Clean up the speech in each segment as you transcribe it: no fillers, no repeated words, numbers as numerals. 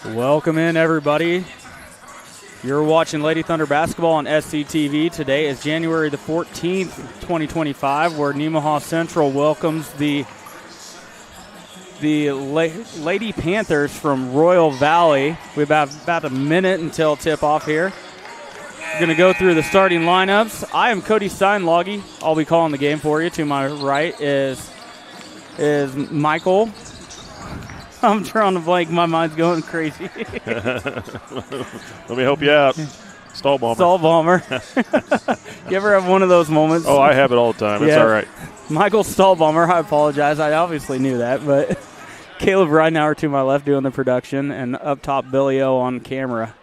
Welcome in, everybody. You're watching Lady Thunder basketball on SCTV. Today is January the 14th, 2025, where Nemaha Central welcomes the Lady Panthers from Royal Valley. We have about a minute until tip-off here. We're going to go through the starting lineups. I am Cody Steinloggy. I'll be calling the game for you. To my right is Michael. I'm trying to blank. My mind's going crazy. Let me help you out. Stall bomber. You ever have one of those moments? Oh, I have it all the time. It's all right. Michael Stall bomber. I apologize. I obviously knew that, but Caleb Ridenauer to my left doing the production, and up top Billy O on camera.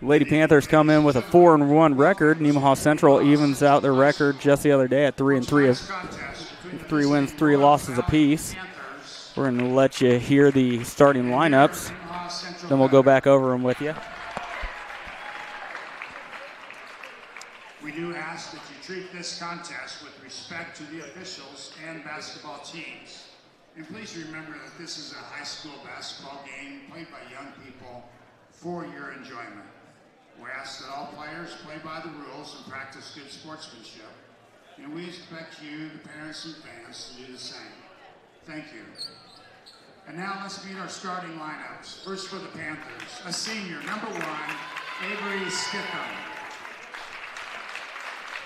Lady Panthers come in with a 4-1 record. Nemaha Central evens out their record just the other day at 3-3 of 3 wins, 3 losses apiece. We're going to let you hear the starting lineups. Then we'll go back over them with you. We do ask that you treat this contest with respect to the officials and basketball teams. And please remember that this is a high school basketball game played by young people for your enjoyment. We ask that all players play by the rules and practice good sportsmanship. And we expect you, the parents and fans, to do the same. Thank you. And now let's meet our starting lineups. First for the Panthers, a senior, number 1, Avery Stitham.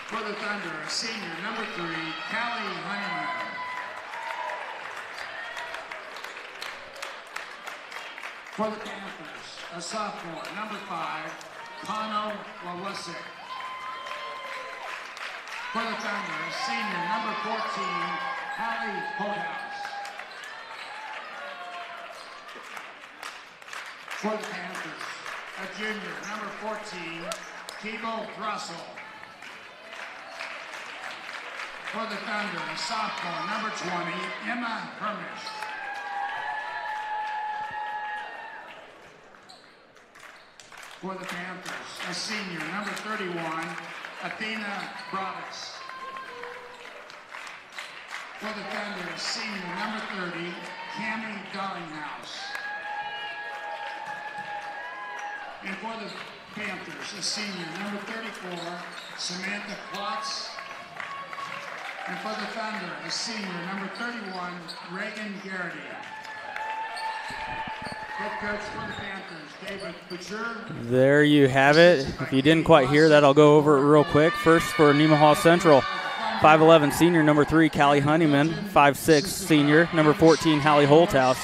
For the Thunder, a senior, number 3, Callie Honeyman. For the Panthers, a sophomore, number 5, Kano Wawasik. For the Thunder, a senior, number 14, Hallie Holthouse. For the Panthers, a junior, number 14, Kibo Russell. For the Thunder, a sophomore, number 20, Emma Hermish. For the Panthers, a senior, number 31, Athena Broadus. For the Thunder, a senior, number 30, Cammie Darlinghouse. And for the Panthers, a senior, number 34, Samantha Klotz. And for the Thunder, a senior, number 31, Reagan Garrity. Head coach for the Panthers, David Butcher. There you have it. If you didn't quite hear that, I'll go over it real quick. First for Nemaha Central, 5'11", senior, number 3, Callie Honeyman. 5'6", senior, number 14, Hallie Holthouse.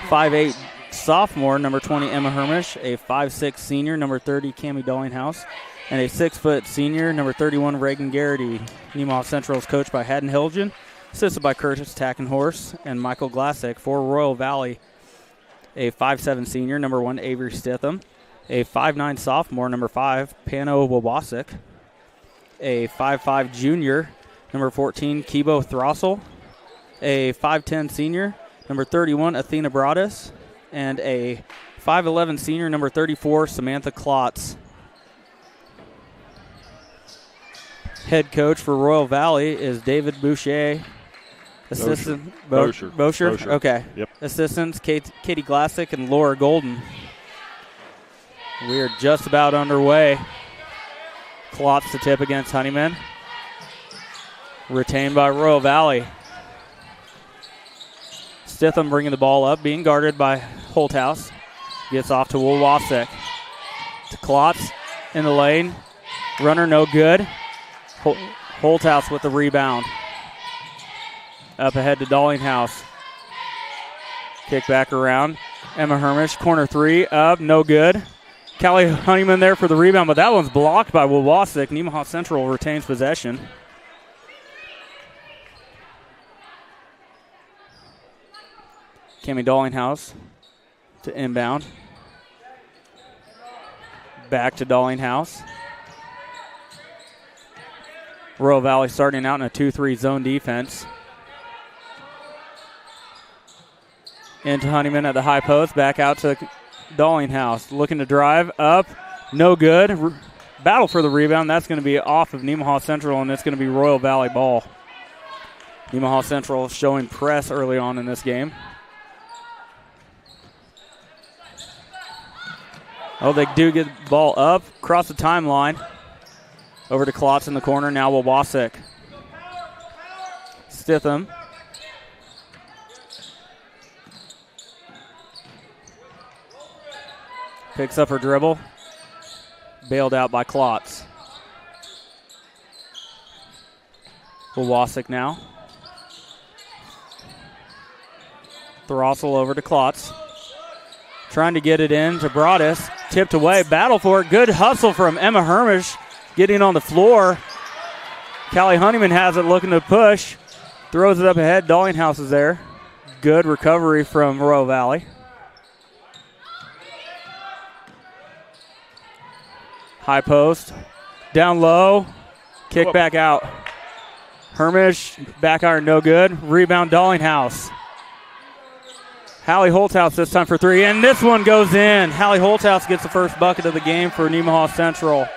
5'8", sophomore, number 20, Emma Hermish. A 5'6", senior, number 30, Cammie Darlinghouse. And a 6-foot senior, number 31, Reagan Garrity. Nemaha Central is coached by Haddon Hilgen, assisted by Curtis Tackenhorse and Michael Glassick. For Royal Valley, a 5'7", senior, number 1, Avery Stitham. A 5'9", sophomore, number 5, Pano Wawasik. A 5'5", junior, number 14, Kibo Throssell. A 5'10", senior, number 31, Athena Broadus. And a 5'11", senior, number 34, Samantha Klotz. Head coach for Royal Valley is David Boucher. Assistant Boucher. Okay. Yep. Assistants Katie Glassick and Laura Golden. We are just about underway. Klotz to tip against Honeyman. Retained by Royal Valley. Stitham bringing the ball up, being guarded by Holthouse. Gets off to Wawasik. To Klotz in the lane. Runner no good. Holthouse with the rebound. Up ahead to Darlinghouse. Kick back around. Emma Hermish, corner 3, up, no good. Callie Honeyman there for the rebound, but that one's blocked by Wawasik. Nemaha Central retains possession. Cammie Darlinghouse to inbound. Back to Darlinghouse. Royal Valley starting out in a 2-3 zone defense. Into Honeyman at the high post. Back out to Darlinghouse. Looking to drive. Up. No good. Battle for the rebound. That's going to be off of Nemaha Central, and it's going to be Royal Valley ball. Nemaha Central showing press early on in this game. Oh, they do get the ball up, across the timeline. Over to Klotz in the corner. Now Wawasek. Stitham. Picks up her dribble. Bailed out by Klotz. Wawasek now. Throssell over to Klotz. Trying to get it in to Broadus. Tipped away. Battle for it. Good hustle from Emma Hermish. Getting on the floor. Callie Honeyman has it, looking to push. Throws it up ahead. Dallinghouse is there. Good recovery from Royal Valley. High post. Down low. Kick back out. Hermish, back iron, no good. Rebound, Dallinghouse. Hallie Holthouse this time for three, and this one goes in. Hallie Holthouse gets the first bucket of the game for Nemaha Central.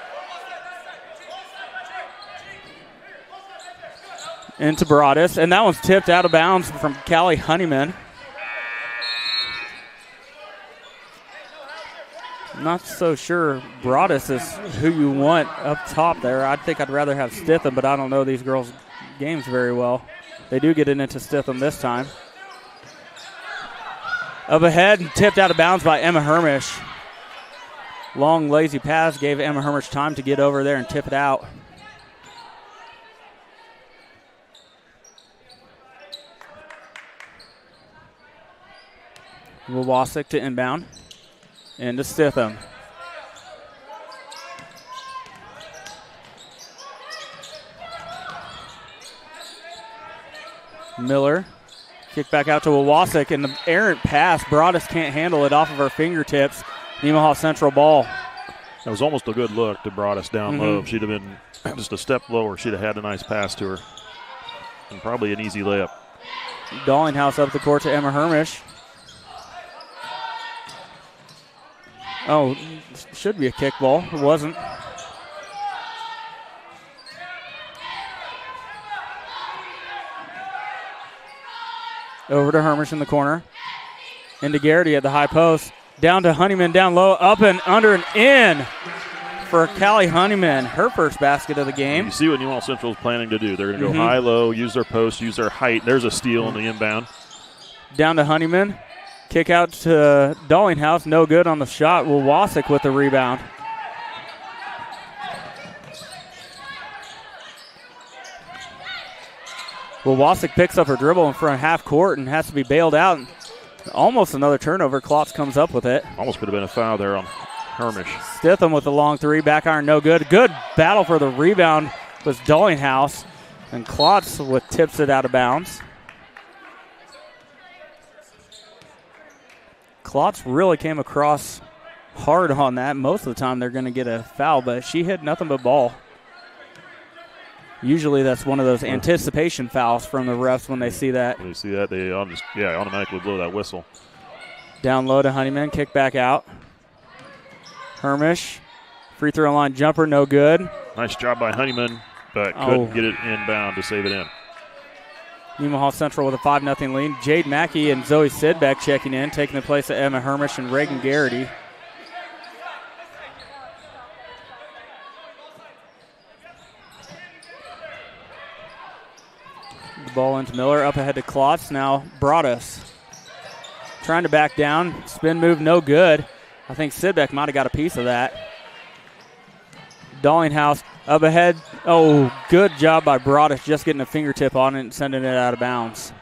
Into Broadus, and that one's tipped out of bounds from Callie Honeyman. I'm not so sure Broadus is who you want up top there. I think I'd rather have Stitham, but I don't know these girls' games very well. They do get it into Stitham this time. Up ahead and tipped out of bounds by Emma Hermish. Long, lazy pass gave Emma Hermish time to get over there and tip it out. Wawasek to inbound. Into Stitham. Miller. Kick back out to Wawasek, and the errant pass. Broadus can't handle it off of her fingertips. Nemaha Central ball. That was almost a good look to Broadus down low. If she'd have been just a step lower, she'd have had a nice pass to her. And probably an easy layup. Dallinghouse up the court to Emma Hermish. Oh, should be a kick ball. It wasn't. Over to Hermish in the corner. Into Garrity at the high post. Down to Honeyman down low. Up and under and in for Callie Honeyman. Her first basket of the game. You see what Nemaha Central is planning to do. They're going to go high-low, use their post, use their height. There's a steal in the inbound. Down to Honeyman. Kick out to Dallinghouse. No good on the shot. Wawasek with the rebound. Wawasek picks up her dribble in front of half court and has to be bailed out. Almost another turnover. Klotz comes up with it. Almost could have been a foul there on Hermish. Stitham with the long three. Back iron, no good. Good battle for the rebound was Dallinghouse. And Klotz tips it out of bounds. Klotz really came across hard on that. Most of the time they're going to get a foul, but she hit nothing but ball. Usually that's one of those anticipation fouls from the refs when they see that. When they see that, they automatically blow that whistle. Down low to Honeyman, kick back out. Hermish, free throw line jumper, no good. Nice job by Honeyman, but couldn't get it inbound to save it in. Nemaha Central with a 5-0 lead. Jade Mackey and Zoe Sidbeck checking in, taking the place of Emma Hermish and Reagan Garrity. The ball into Miller, up ahead to Klotz. Now Broadus trying to back down. Spin move, no good. I think Sidbeck might have got a piece of that. Dallinghouse up ahead. Oh, good job by Broadus just getting a fingertip on it and sending it out of bounds.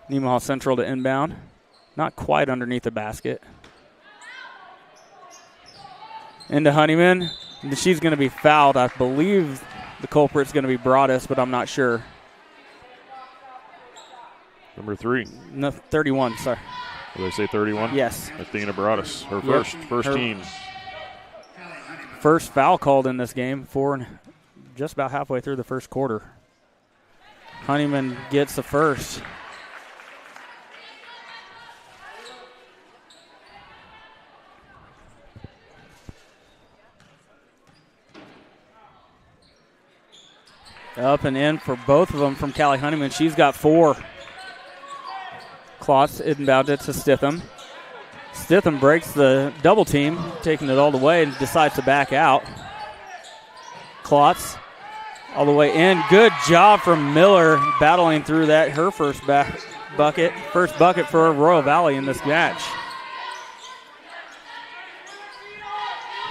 Nemaha Central to inbound. Not quite underneath the basket. Into Honeyman. She's going to be fouled. I believe the culprit's going to be Broadus, but I'm not sure. Number 3. No, 31, sorry. Did they say 31? Yes. I'm thinking of Broadus. Her first team. First foul called in this game just about halfway through the first quarter. Honeyman gets the first. Up and in for both of them from Callie Honeyman. She's got 4. Klotz inbound it to Stitham. Stitham breaks the double team, taking it all the way, and decides to back out. Klotz all the way in. Good job from Miller battling through that. Her first bucket for Royal Valley in this match.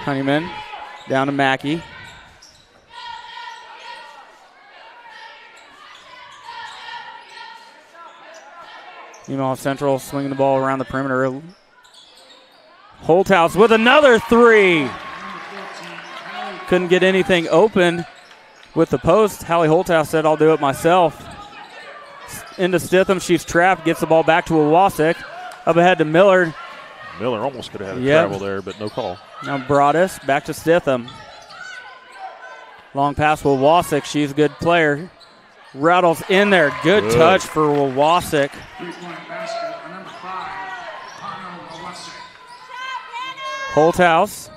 Honeyman down to Mackey. Nemaha Central swinging the ball around the perimeter. Holthouse with another three. Couldn't get anything open with the post. Hallie Holthouse said, I'll do it myself. Into Stitham. She's trapped. Gets the ball back to Owasik. Up ahead to Miller. Miller almost could have had a travel there, but no call. Now Broadus back to Stitham. Long pass with Owasik. She's a good player. Rattles in there. Good touch for Owasik. 3-point basket for number 5, Owasik. Holthouse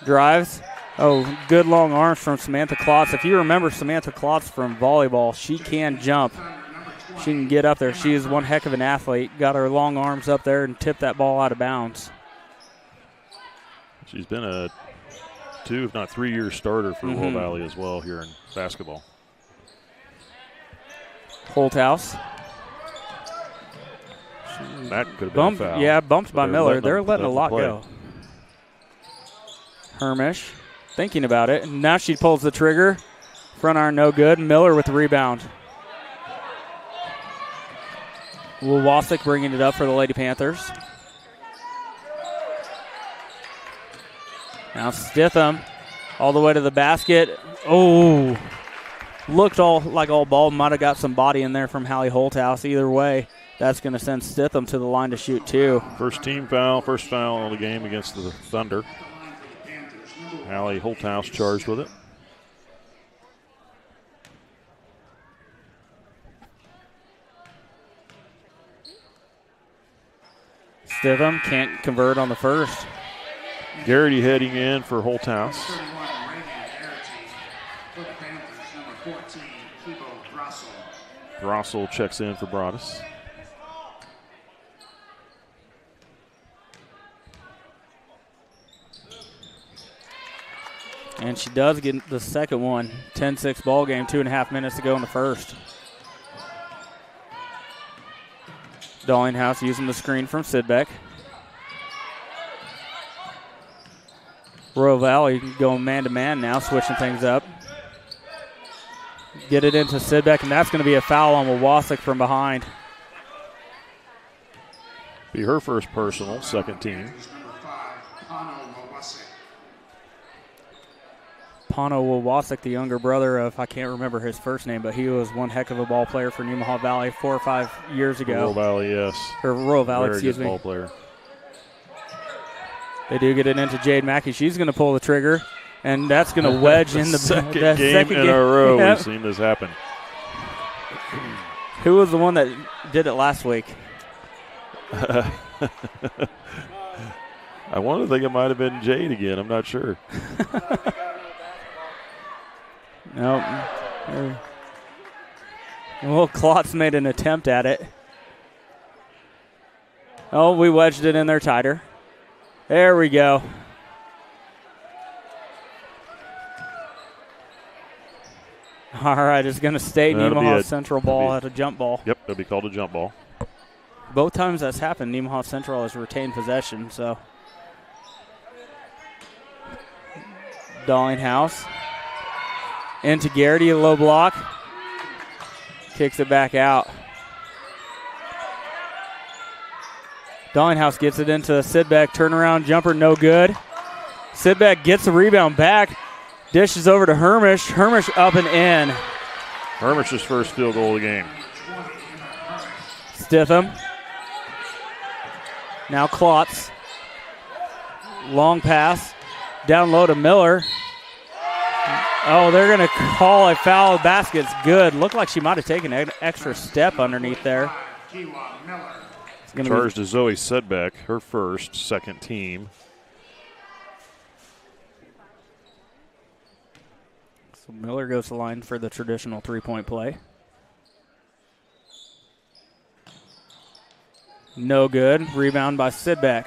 drives. Oh, good long arms from Samantha Klotz. If you remember Samantha Klotz from volleyball, she can jump. She can get up there. She is one heck of an athlete. Got her long arms up there and tipped that ball out of bounds. She's been a 2, if not 3-year starter for Royal Valley as well here in basketball. Holthouse. That could have been a foul. Yeah, bumped by Miller. They're letting a lot play. go. Hermish thinking about it. And now she pulls the trigger. Front iron no good. Miller with the rebound. Owasik bringing it up for the Lady Panthers. Now Stitham all the way to the basket. Oh, looked all ball. Might have got some body in there from Hallie Holthouse. Either way, that's going to send Stitham to the line to shoot 2. First foul of the game against the Thunder. Hallie Holthouse charged with it. Stitham can't convert on the first. Garrity heading in for Holthouse. Grossel checks in for Broadus. And she does get the second one. 10-6 ball game, 2.5 minutes to go in the first. Dallinghouse using the screen from Sidbeck. Royal Valley going man-to-man now, switching things up. Get it into Sidbeck, and that's going to be a foul on Owasik from behind. Be her first personal, second team. Pano Owasik, the younger brother of, I can't remember his first name, but he was one heck of a ball player for Nemaha Valley 4 or 5 years ago. Royal Valley, yes. Or Royal Valley, Very excuse good me. Ball player. They do get it into Jade Mackey. She's going to pull the trigger, and that's going to wedge in the second game in a row. Yep. We've seen this happen. Who was the one that did it last week? I want to think it might have been Jade again. I'm not sure. Nope. Well, Klotz made an attempt at it. Oh, we wedged it in there tighter. There we go. All right, it's going to stay Nemaha Central ball at a jump ball. Yep, it'll be called a jump ball. Both times that's happened, Nemaha Central has retained possession, so. Dallinghouse. Into Garrity, a low block. Kicks it back out. Dallinghouse gets it into Sidbeck. Turnaround jumper, no good. Sidbeck gets the rebound back. Dishes over to Hermish. Hermish up and in. Hermish's first field goal of the game. Stitham. Now Klotz. Long pass. Down low to Miller. Oh, they're going to call a foul. Basket's good. Looked like she might have taken an extra step underneath there. Charged to Zoe Sedbeck, her first, second team. So Miller goes to the line for the traditional three-point play. No good. Rebound by Sidbeck.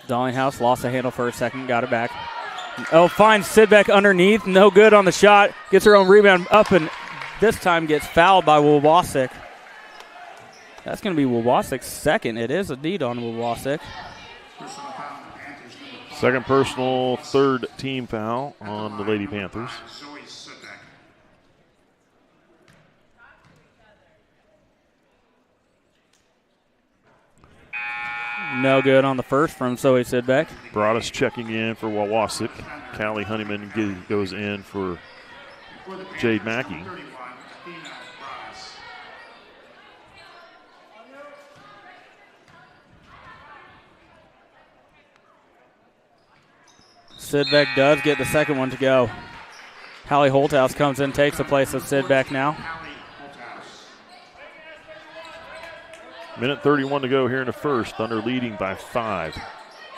Dollinghouse lost a handle for a second, got it back. Oh, finds Sidbeck underneath. No good on the shot. Gets her own rebound up, and this time gets fouled by Wawasik. That's going to be Wawasik's second. It is indeed on Wawasik. Second personal, third team foul on the Lady Panthers. No good on the first from Zoe Sidbeck. Broadus checking in for Wawasik. Callie Honeyman goes in for Jade Mackey. Sidbeck does get the second one to go. Hallie Holthouse comes in, takes the place of Sidbeck now. Minute 31 to go here in the first. Thunder leading by 5.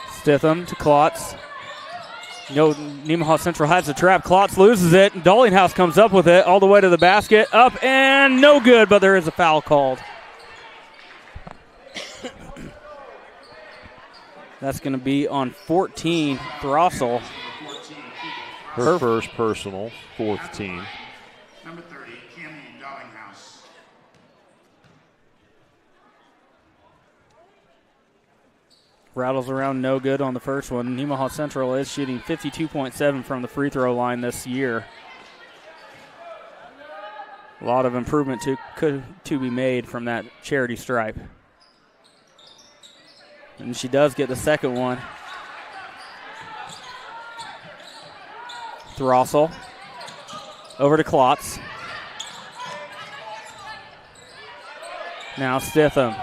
Stitham to Klotz. Nemaha Central has the trap. Klotz loses it. Dollinghouse comes up with it all the way to the basket. Up and no good, but there is a foul called. That's going to be on 14, Throssell. Her first personal, fourth team. Number 30, Cammy Dollinghouse. Rattles around, no good on the first one. Nemaha Central is shooting 52.7 from the free throw line this year. A lot of improvement to be made from that charity stripe. And she does get the second one. Throssell over to Klotz. Now Stitham.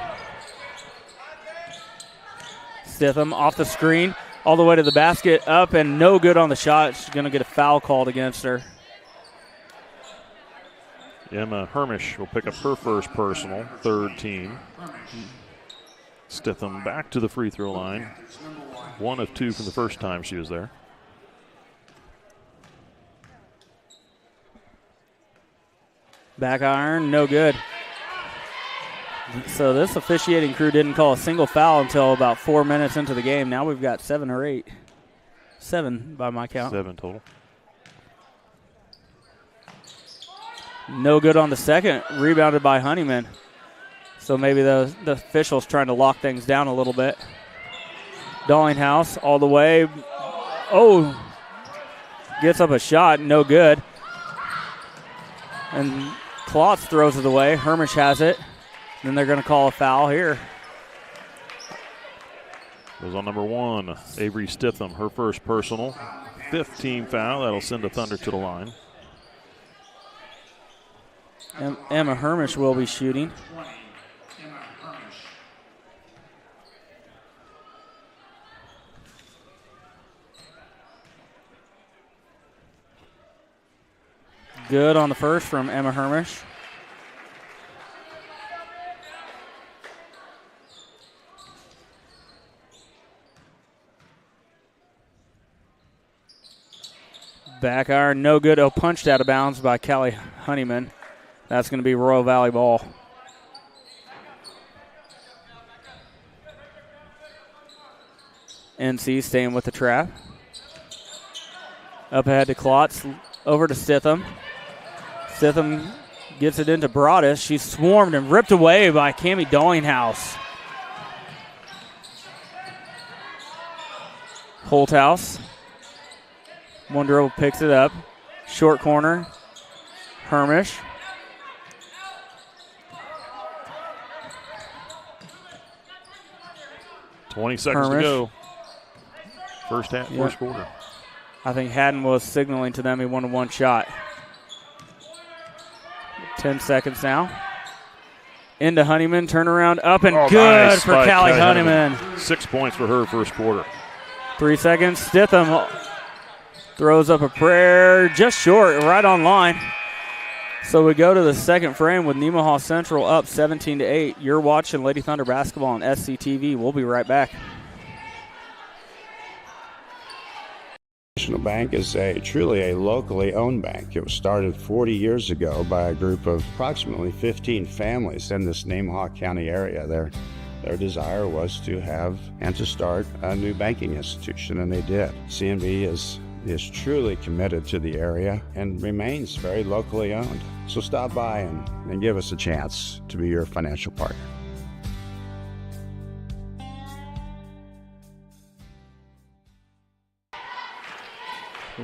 Stitham off the screen, all the way to the basket, up and no good on the shot. She's going to get a foul called against her. Emma Hermish will pick up her first personal, third team. Stitham back to the free throw line. 1 of 2 from the first time she was there. Back iron, no good. So this officiating crew didn't call a single foul until about 4 minutes into the game. Now we've got 7 or 8. 7 by my count. 7 total. No good on the second. Rebounded by Honeyman. So maybe the officials trying to lock things down a little bit. Dollinghouse all the way. Oh, gets up a shot, no good. And Klotz throws it away. Hermish has it. Then they're going to call a foul here. Goes on number 1, Avery Stitham, her first personal. 5th team foul. That'll send the Thunder to the line. Emma Hermish will be shooting. Good on the first from Emma Hermish. Back iron, no good. Oh, punched out of bounds by Callie Honeyman. That's going to be Royal Valley ball. NC staying with the trap. Up ahead to Klotz. Over to Stitham. Stitham gets it into Broadus. She's swarmed and ripped away by Cammy Dollinghouse. Holthouse. One dribble picks it up. Short corner. Hermish. $20 seconds to go. First half, first quarter. I think Haddon was signaling to them he wanted one shot. 10 seconds now. Into Honeyman, turnaround, up and good nice for Callie Honeyman. 6 points for her first quarter. 3 seconds. Stitham throws up a prayer, just short, right on line. So we go to the second frame with Nemaha Central up 17-8. You're watching Lady Thunder basketball on SCTV. We'll be right back. National Bank is truly a locally owned bank. It was started 40 years ago by a group of approximately 15 families in this Nemaha County area. Their desire was to have and to start a new banking institution, and they did. CNB is truly committed to the area and remains very locally owned. So stop by and give us a chance to be your financial partner.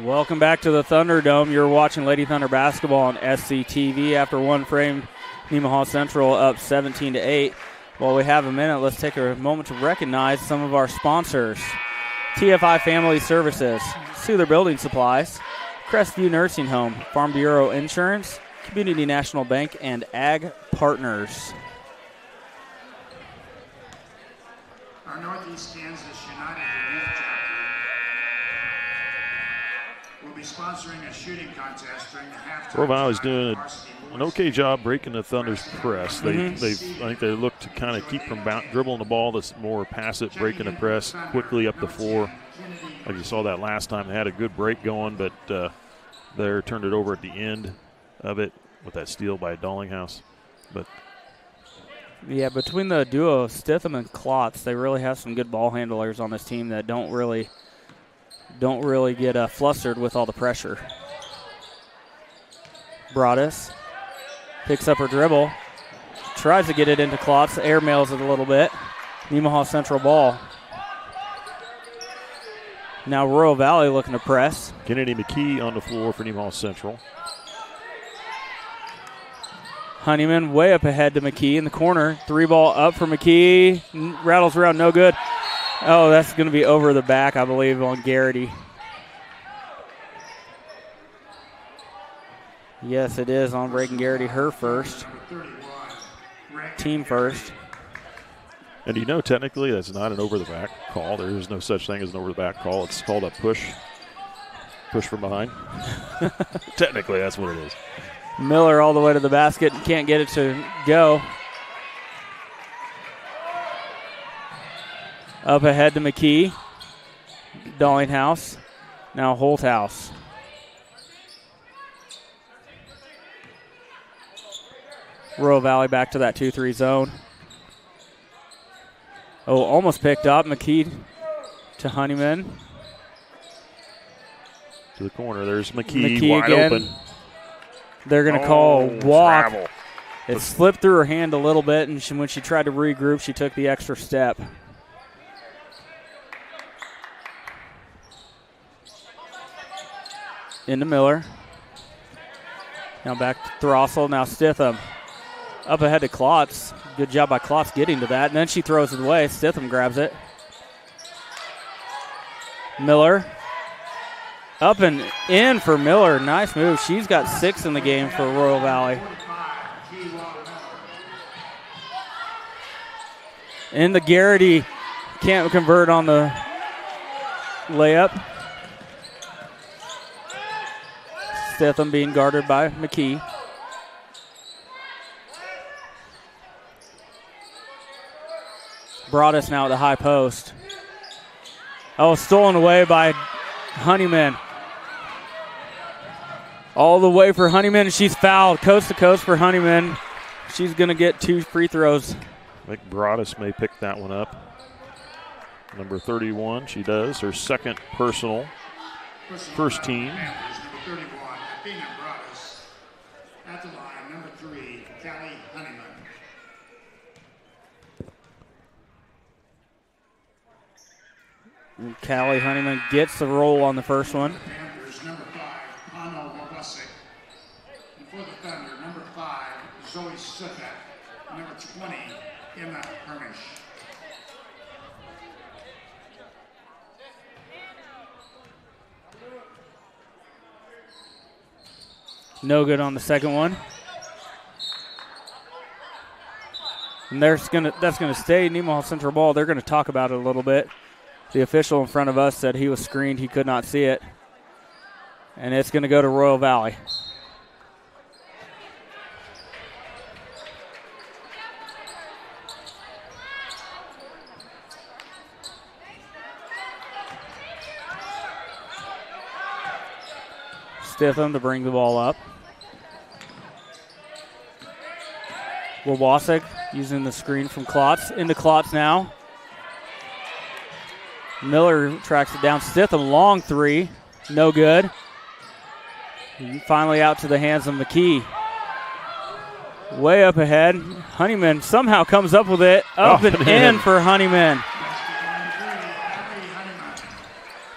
Welcome back to the Thunderdome. You're watching Lady Thunder basketball on SCTV. After one frame, Nemaha Central up 17-8. While we have a minute, let's take a moment to recognize some of our sponsors. TFI Family Services, Souther Building Supplies, Crestview Nursing Home, Farm Bureau Insurance, Community National Bank, and Ag Partners. Our Northeast Kansas United Youth Chapter will be sponsoring a shooting contest during the halftime. Royal Valley's doing an okay job breaking the Thunder's press. I think they look to kind of keep from dribbling the ball. That's more passive, breaking the press quickly up the floor. Like you saw that last time, they had a good break going, but they turned it over at the end of it with that steal by Dallinghouse. But yeah, between the duo of Stitham and Klotz, they really have some good ball handlers on this team that don't really get flustered with all the pressure. Broadus picks up her dribble, tries to get it into Klotz, airmails it a little bit. Nemaha Central ball. Now Royal Valley looking to press. Kennedy McKee on the floor for Nemaha Central. Honeyman way up ahead to McKee in the corner. 3-ball up for McKee. Rattles around, no good. Oh, that's going to be over the back, I believe, on Garrity. Yes, it is on Reagan Garrity, her first. Team first. And you know, technically, that's not an over-the-back call. There is no such thing as an over-the-back call. It's called a push from behind. Technically, that's what it is. Miller all the way to the basket. Can't get it to go. Up ahead to McKee. Dallinghouse. Now Holthouse. Royal Valley back to that 2-3 zone. Oh, almost picked up. McKee to Honeyman. To the corner. There's McKee wide again. open. They're going to call walk. Travel. It slipped through her hand a little bit, and when she tried to regroup, she took the extra step. Into Miller. Now back to Throssell. Now Stitham. Up ahead to Klotz. Good job by Klotz getting to that. And then she throws it away. Stitham grabs it. Miller. Up and in for Miller. Nice move. She's got 6 in the game for Royal Valley. And the Garrity can't convert on the layup. Stitham being guarded by McKee. Broadus now at the high post. Oh, stolen away by Honeyman. All the way for Honeyman. She's fouled. Coast to coast for Honeyman. She's going to get 2 free throws. I think Broadus may pick that one up. Number 31, she does. Her second personal. First team. Panthers, number 31, Athena Broadus. At the line, number 3, Callie Honeyman. Callie Honeyman gets the roll on the first one. Panthers, number 5, Pano Wabusik. And for the Thunder, number 5, Zoe Sutek. Number 20, Emma Hermish. No good on the second one. And that's gonna stay Nemaha Central ball. They're gonna talk about it a little bit. The official in front of us said he was screened. He could not see it. And it's gonna go to Royal Valley. Stitham to bring the ball up. Wawasek using the screen from Klotz. Into Klotz now. Miller tracks it down. Stitham, long three. No good. Finally out to the hands of McKee. Way up ahead. Honeyman somehow comes up with it. Up and in for Honeyman.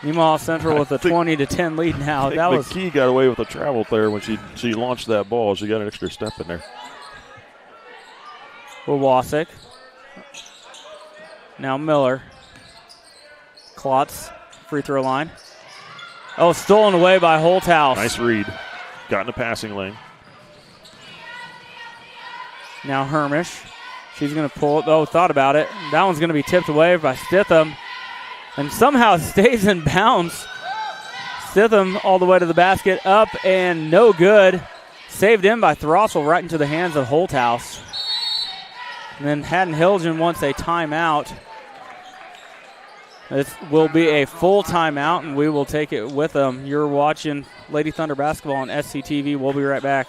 Nemaha Central with a 20-10 lead now. That was McKee got away with a travel there when she launched that ball. She got an extra step in there. Wawasek. Now Miller. Klotz, free throw line. Oh, stolen away by Holthouse. Nice read. Got in the passing lane. Now Hermish. She's going to pull it. Oh, thought about it. That one's going to be tipped away by Stitham. And somehow stays in bounds. Stitham all the way to the basket. Up and no good. Saved in by Throssell right into the hands of Holthouse. And then Haddon Hilgen wants a timeout. It will be a full timeout, and we will take it with them. You're watching Lady Thunder basketball on SCTV. We'll be right back.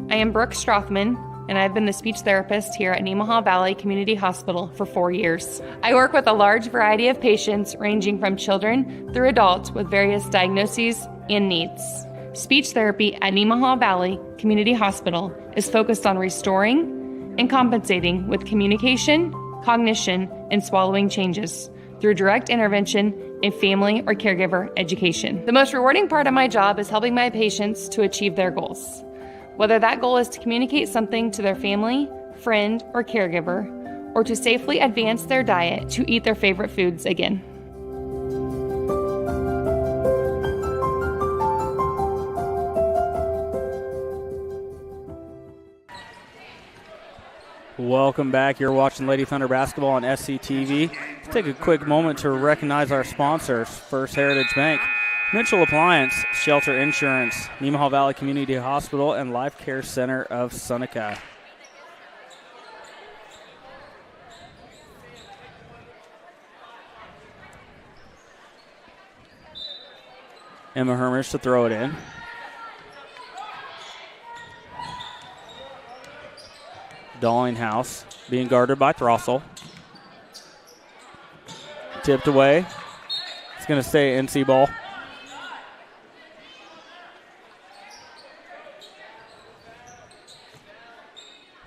I am Brooke Strothman, and I've been the speech therapist here at Nemaha Valley Community Hospital for 4 years. I work with a large variety of patients ranging from children through adults with various diagnoses and needs. Speech therapy at Nemaha Valley Community Hospital is focused on restoring and compensating with communication, cognition, and swallowing changes through direct intervention in family or caregiver education. The most rewarding part of my job is helping my patients to achieve their goals. Whether that goal is to communicate something to their family, friend, or caregiver, or to safely advance their diet to eat their favorite foods again. Welcome back. You're watching Lady Thunder basketball on SCTV. Let's take a quick moment to recognize our sponsors. First Heritage Bank, Mitchell Appliance, Shelter Insurance, Nemaha Valley Community Hospital, and Life Care Center of Seneca. Emma Hermish to throw it in. Dallinghouse being guarded by Throssell. Tipped away. It's going to stay NC ball.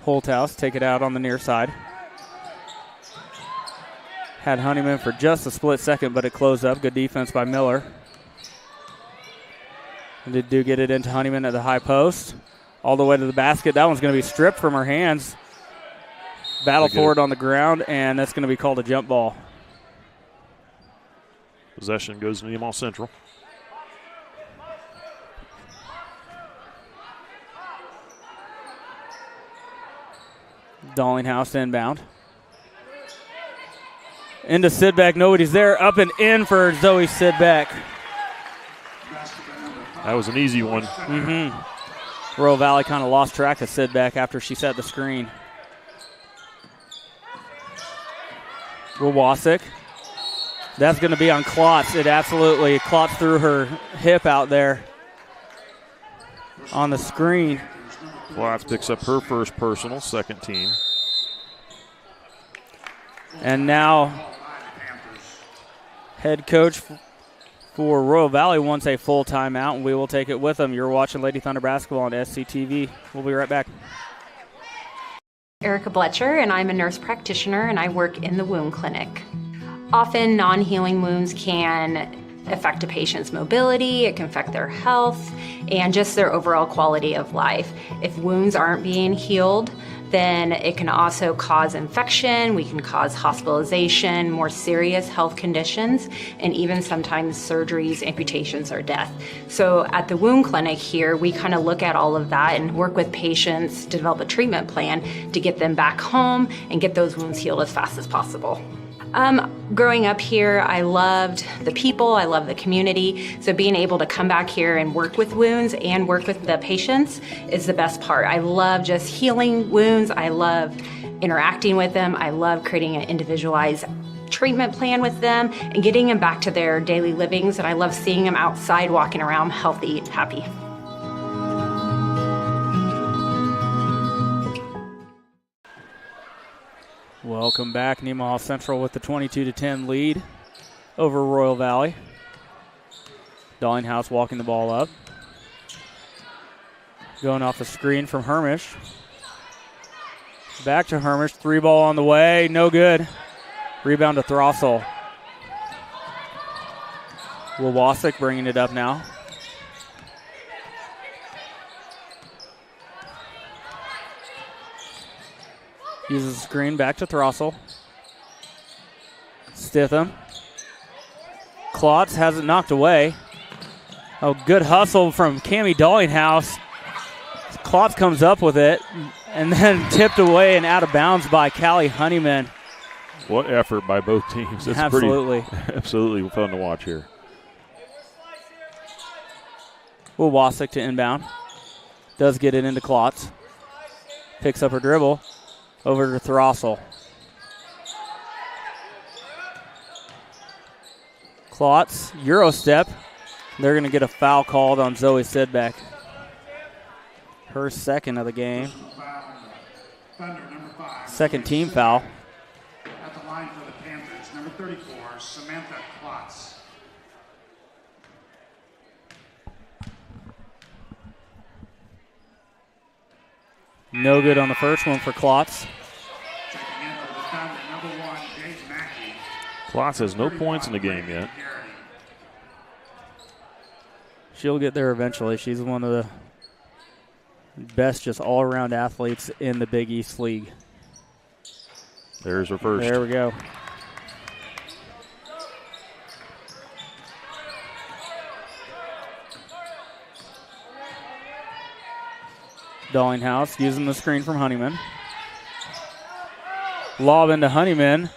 Holthouse take it out on the near side. Had Honeyman for just a split second, but it closed up. Good defense by Miller. And they do get it into Honeyman at the high post. All the way to the basket. That one's going to be stripped from her hands. Battle for it on the ground, and that's going to be called a jump ball. Possession goes to Nemaha Central. Dallinghouse inbound. Into Sidbeck. Nobody's there. Up and in for Zoe Sidbeck. That was an easy one. Royal Valley kind of lost track of Sidbeck after she set the screen. Wawasek. That's going to be on Klotz. It absolutely, Klotz threw her hip out there on the screen. Klotz picks up her first personal, second team. And now head coach for Royal Valley wants a full timeout, and we will take it with them. You're watching Lady Thunder basketball on SCTV. We'll be right back. Erica Bletcher, and I'm a nurse practitioner, and I work in the wound clinic. Often non-healing wounds can affect a patient's mobility, it can affect their health, and just their overall quality of life. If wounds aren't being healed, then it can also cause infection, we can cause hospitalization, more serious health conditions, and even sometimes surgeries, amputations, or death. So at the wound clinic here, we kind of look at all of that and work with patients to develop a treatment plan to get them back home and get those wounds healed as fast as possible. Growing up here, I loved the people, I love the community, so being able to come back here and work with wounds and work with the patients is the best part. I love just healing wounds, I love interacting with them. I love creating an individualized treatment plan with them and getting them back to their daily livings. And I love seeing them outside walking around healthy, happy. Welcome back. Nemaha Central with the 22-10 lead over Royal Valley. Dallinghouse walking the ball up. Going off the screen from Hermish. Back to Hermish. 3-ball on the way. No good. Rebound to Throssell. Wawasik bringing it up now. Uses the screen back to Throssell. Stitham. Klotz has it knocked away. Oh, good hustle from Cammie Dallinghouse. Klotz comes up with it and then tipped away and out of bounds by Callie Honeyman. What effort by both teams. It's absolutely. Absolutely fun to watch here. Wawasik to inbound. Does get it into Klotz. Picks up her dribble. Over to Throssell. Klotz, Euro step. They're going to get a foul called on Zoe Sidbeck. Her second of the game. Second team foul. At the line for the Panthers, number 34, Samantha Klotz. No good on the first one for Klotz. Checking in for the Thunder, number 1, Jake Mackey. Klotz has no points in the game yet. She'll get there eventually. She's one of the best just all-around athletes in the Big East League. There's her first. There we go. Dallinghouse using the screen from Honeyman. Lob into Honeyman.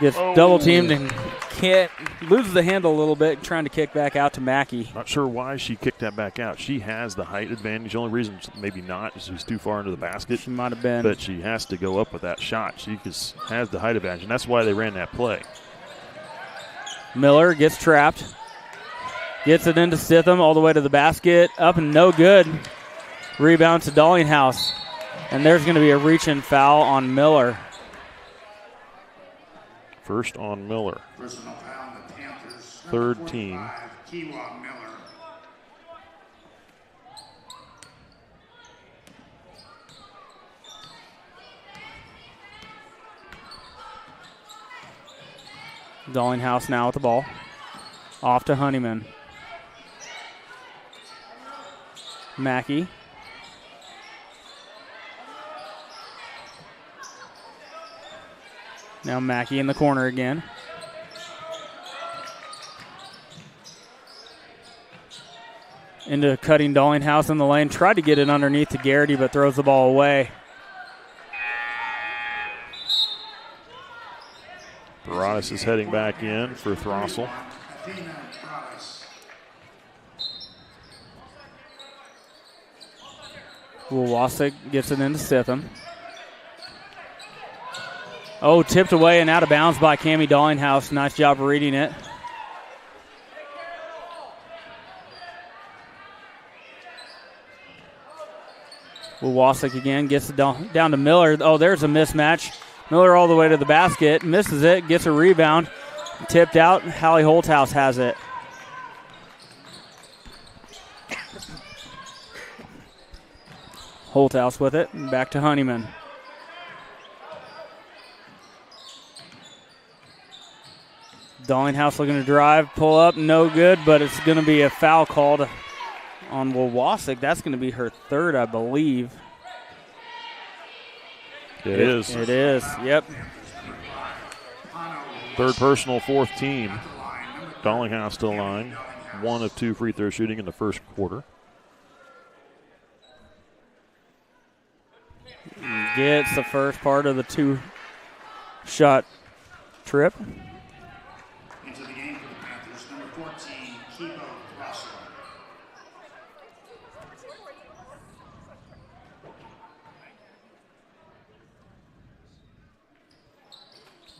Gets double teamed and can't, loses the handle a little bit, trying to kick back out to Mackey. Not sure why she kicked that back out. She has the height advantage. The only reason maybe not is she's too far into the basket. She might have been. But she has to go up with that shot. She just has the height advantage, and that's why they ran that play. Miller gets trapped. Gets it into Stitham all the way to the basket. Up and no good. Rebound to Dallinghouse. And there's going to be a reach-in foul on Miller. First on Miller. Personal foul on the Panthers. Third team. Kiwa Miller. Dallinghouse now with the ball. Off to Honeyman. Mackey. Now Mackey in the corner again. Into cutting Dallinghouse in the lane. Tried to get it underneath to Garrity, but throws the ball away. Baradas is heading back in for Throssell. Wawasik gets it into Stitham. Oh, tipped away and out of bounds by Cammie Dallinghouse. Nice job reading it. Wawasik again gets it down to Miller. Oh, there's a mismatch. Miller all the way to the basket. Misses it. Gets a rebound. Tipped out. Hallie Holthouse has it. Holthouse with it. Back to Honeyman. Dallinghouse looking to drive, pull up, no good, but it's going to be a foul called on Wawasik. That's going to be her third, I believe. It is. It is, yep. Third personal, fourth team. Dallinghouse to the line. 1 of 2 free throw shooting in the first quarter. Gets the first part of the 2-shot trip. Into the game for the Panthers, number 14, Kibo Russell.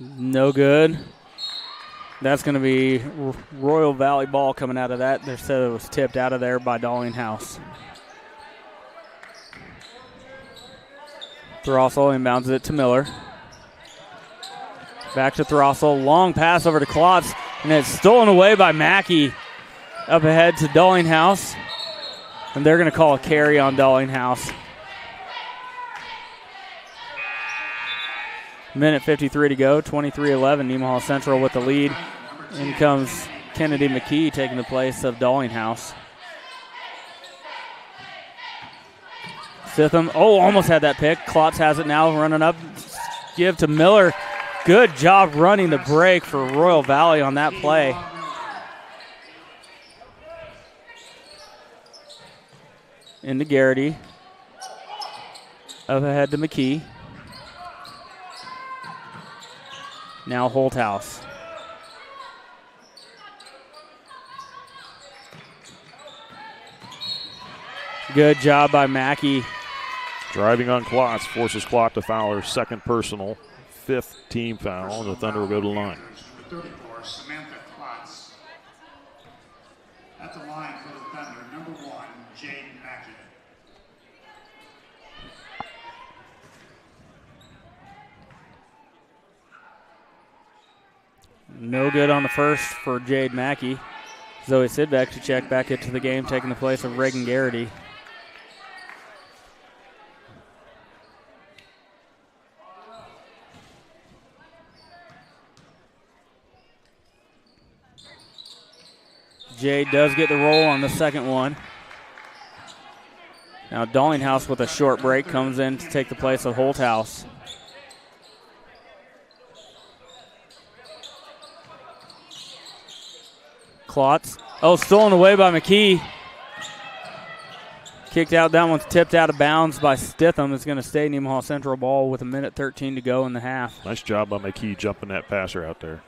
No good. That's going to be Royal Valley ball coming out of that. They said it was tipped out of there by Dallinghouse. Throssell inbounds it to Miller. Back to Throssell. Long pass over to Klotz, and it's stolen away by Mackey. Up ahead to Dallinghouse. And they're going to call a carry on Dallinghouse. Minute 53 to go, 23-11. Nemaha Central with the lead. In comes Kennedy McKee taking the place of Dallinghouse. Stitham, almost had that pick. Klotz has it now, running up. Give to Miller. Good job running the break for Royal Valley on that play. Into Garrity. Up ahead to McKee. Now Holthouse. Good job by Mackey. Driving on Klotz, forces Klotz to foul her second personal, 5th team foul, and the Thunder will go to the line. 34, Samantha Klotz. At the line for the Thunder, number 1, Jade Mackey. No good on the first for Jade Mackey. Zoe Sidbeck to check back into the game, taking the place of Reagan Garrity. Jade does get the roll on the second one. Now Dallinghouse with a short break comes in to take the place of Holthouse. Klotz. Stolen away by McKee. Kicked out. That one's tipped out of bounds by Stitham. It's going to stay Nemaha Central ball with 1:13 to go in the half. Nice job by McKee jumping that passer out there.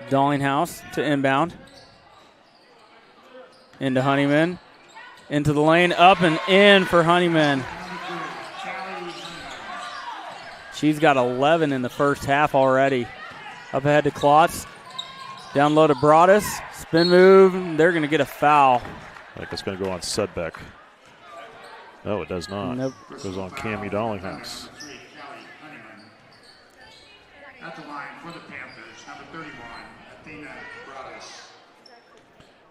Dallinghouse to inbound. Into Honeyman. Into the lane. Up and in for Honeyman. She's got 11 in the first half already. Up ahead to Klotz. Down low to Broadus. Spin move. They're going to get a foul. I think it's going to go on Sudbeck. No, it does not. Nope. It goes on Cammie Dallinghouse. At the line for the Panthers, number 31, Athena Broadus.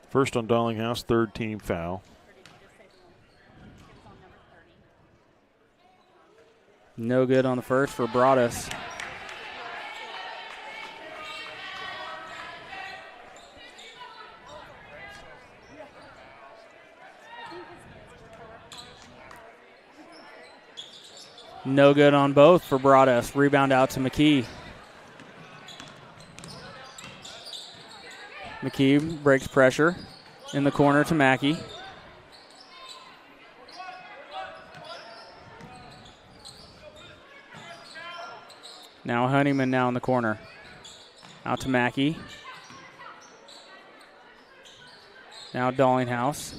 First on Dallinghouse, 3rd team foul. No good on the first for Broadus. No good on both for Broadus. Rebound out to McKee. McKee breaks pressure in the corner to Mackey. Now Honeyman now in the corner. Out to Mackey. Now Dallinghouse.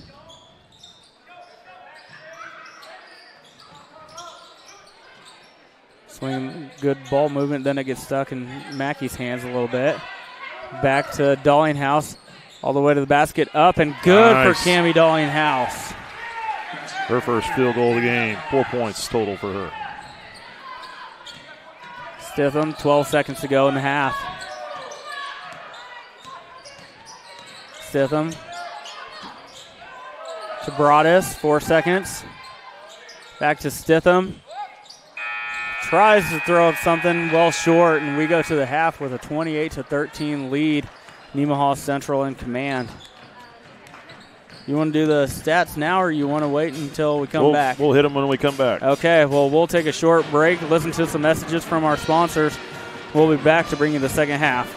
Swing, good ball movement, then it gets stuck in Mackey's hands a little bit. Back to Dallinghouse, all the way to the basket, up and good Nice. for Cammie Dallinghouse. Her first field goal of the game, 4 points total for her. Stitham, 12 seconds to go in the half. Stitham to Broadus, 4 seconds. Back to Stitham. Tries to throw up something well short, and we go to the half with a 28-13 lead. Nemaha Central in command. You want to do the stats now, or you want to wait until we come back? We'll hit them when we come back. Okay, well, we'll take a short break, listen to some messages from our sponsors. We'll be back to bring you the second half.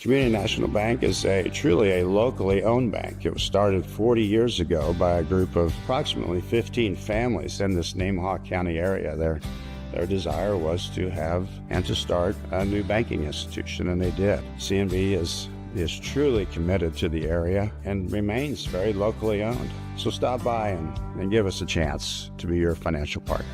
Community National Bank is truly a locally owned bank. It was started 40 years ago by a group of approximately 15 families in this Nemaha County area. Their desire was to have and to start a new banking institution, and they did. CNB is truly committed to the area and remains very locally owned. So stop by and give us a chance to be your financial partner.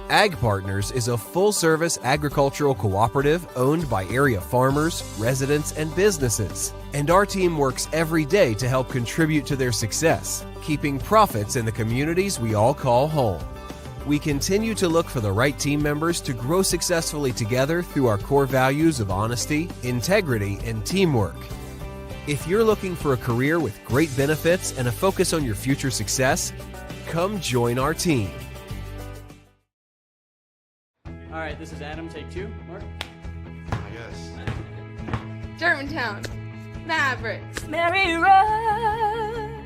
Ag Partners is a full-service agricultural cooperative owned by area farmers, residents, and businesses. And our team works every day to help contribute to their success, keeping profits in the communities we all call home. We continue to look for the right team members to grow successfully together through our core values of honesty, integrity, and teamwork. If you're looking for a career with great benefits and a focus on your future success, come join our team. All right, this is Adam, take 2. Mark? I guess. Germantown, Mavericks, Mary Road.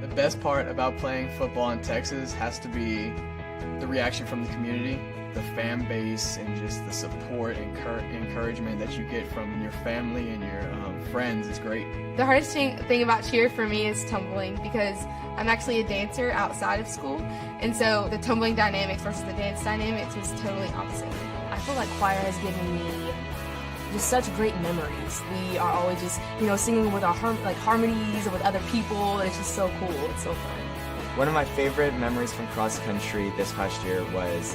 The best part about playing football in Texas has to be the reaction from the community, the fan base, and just the support and encouragement that you get from your family and your friends is great. The hardest thing about cheer for me is tumbling, because I'm actually a dancer outside of school, and so the tumbling dynamics versus the dance dynamics was totally opposite. I feel like choir has given me just such great memories. We are always just, singing with our harmonies and with other people, and it's just so cool. It's so fun. One of my favorite memories from cross country this past year was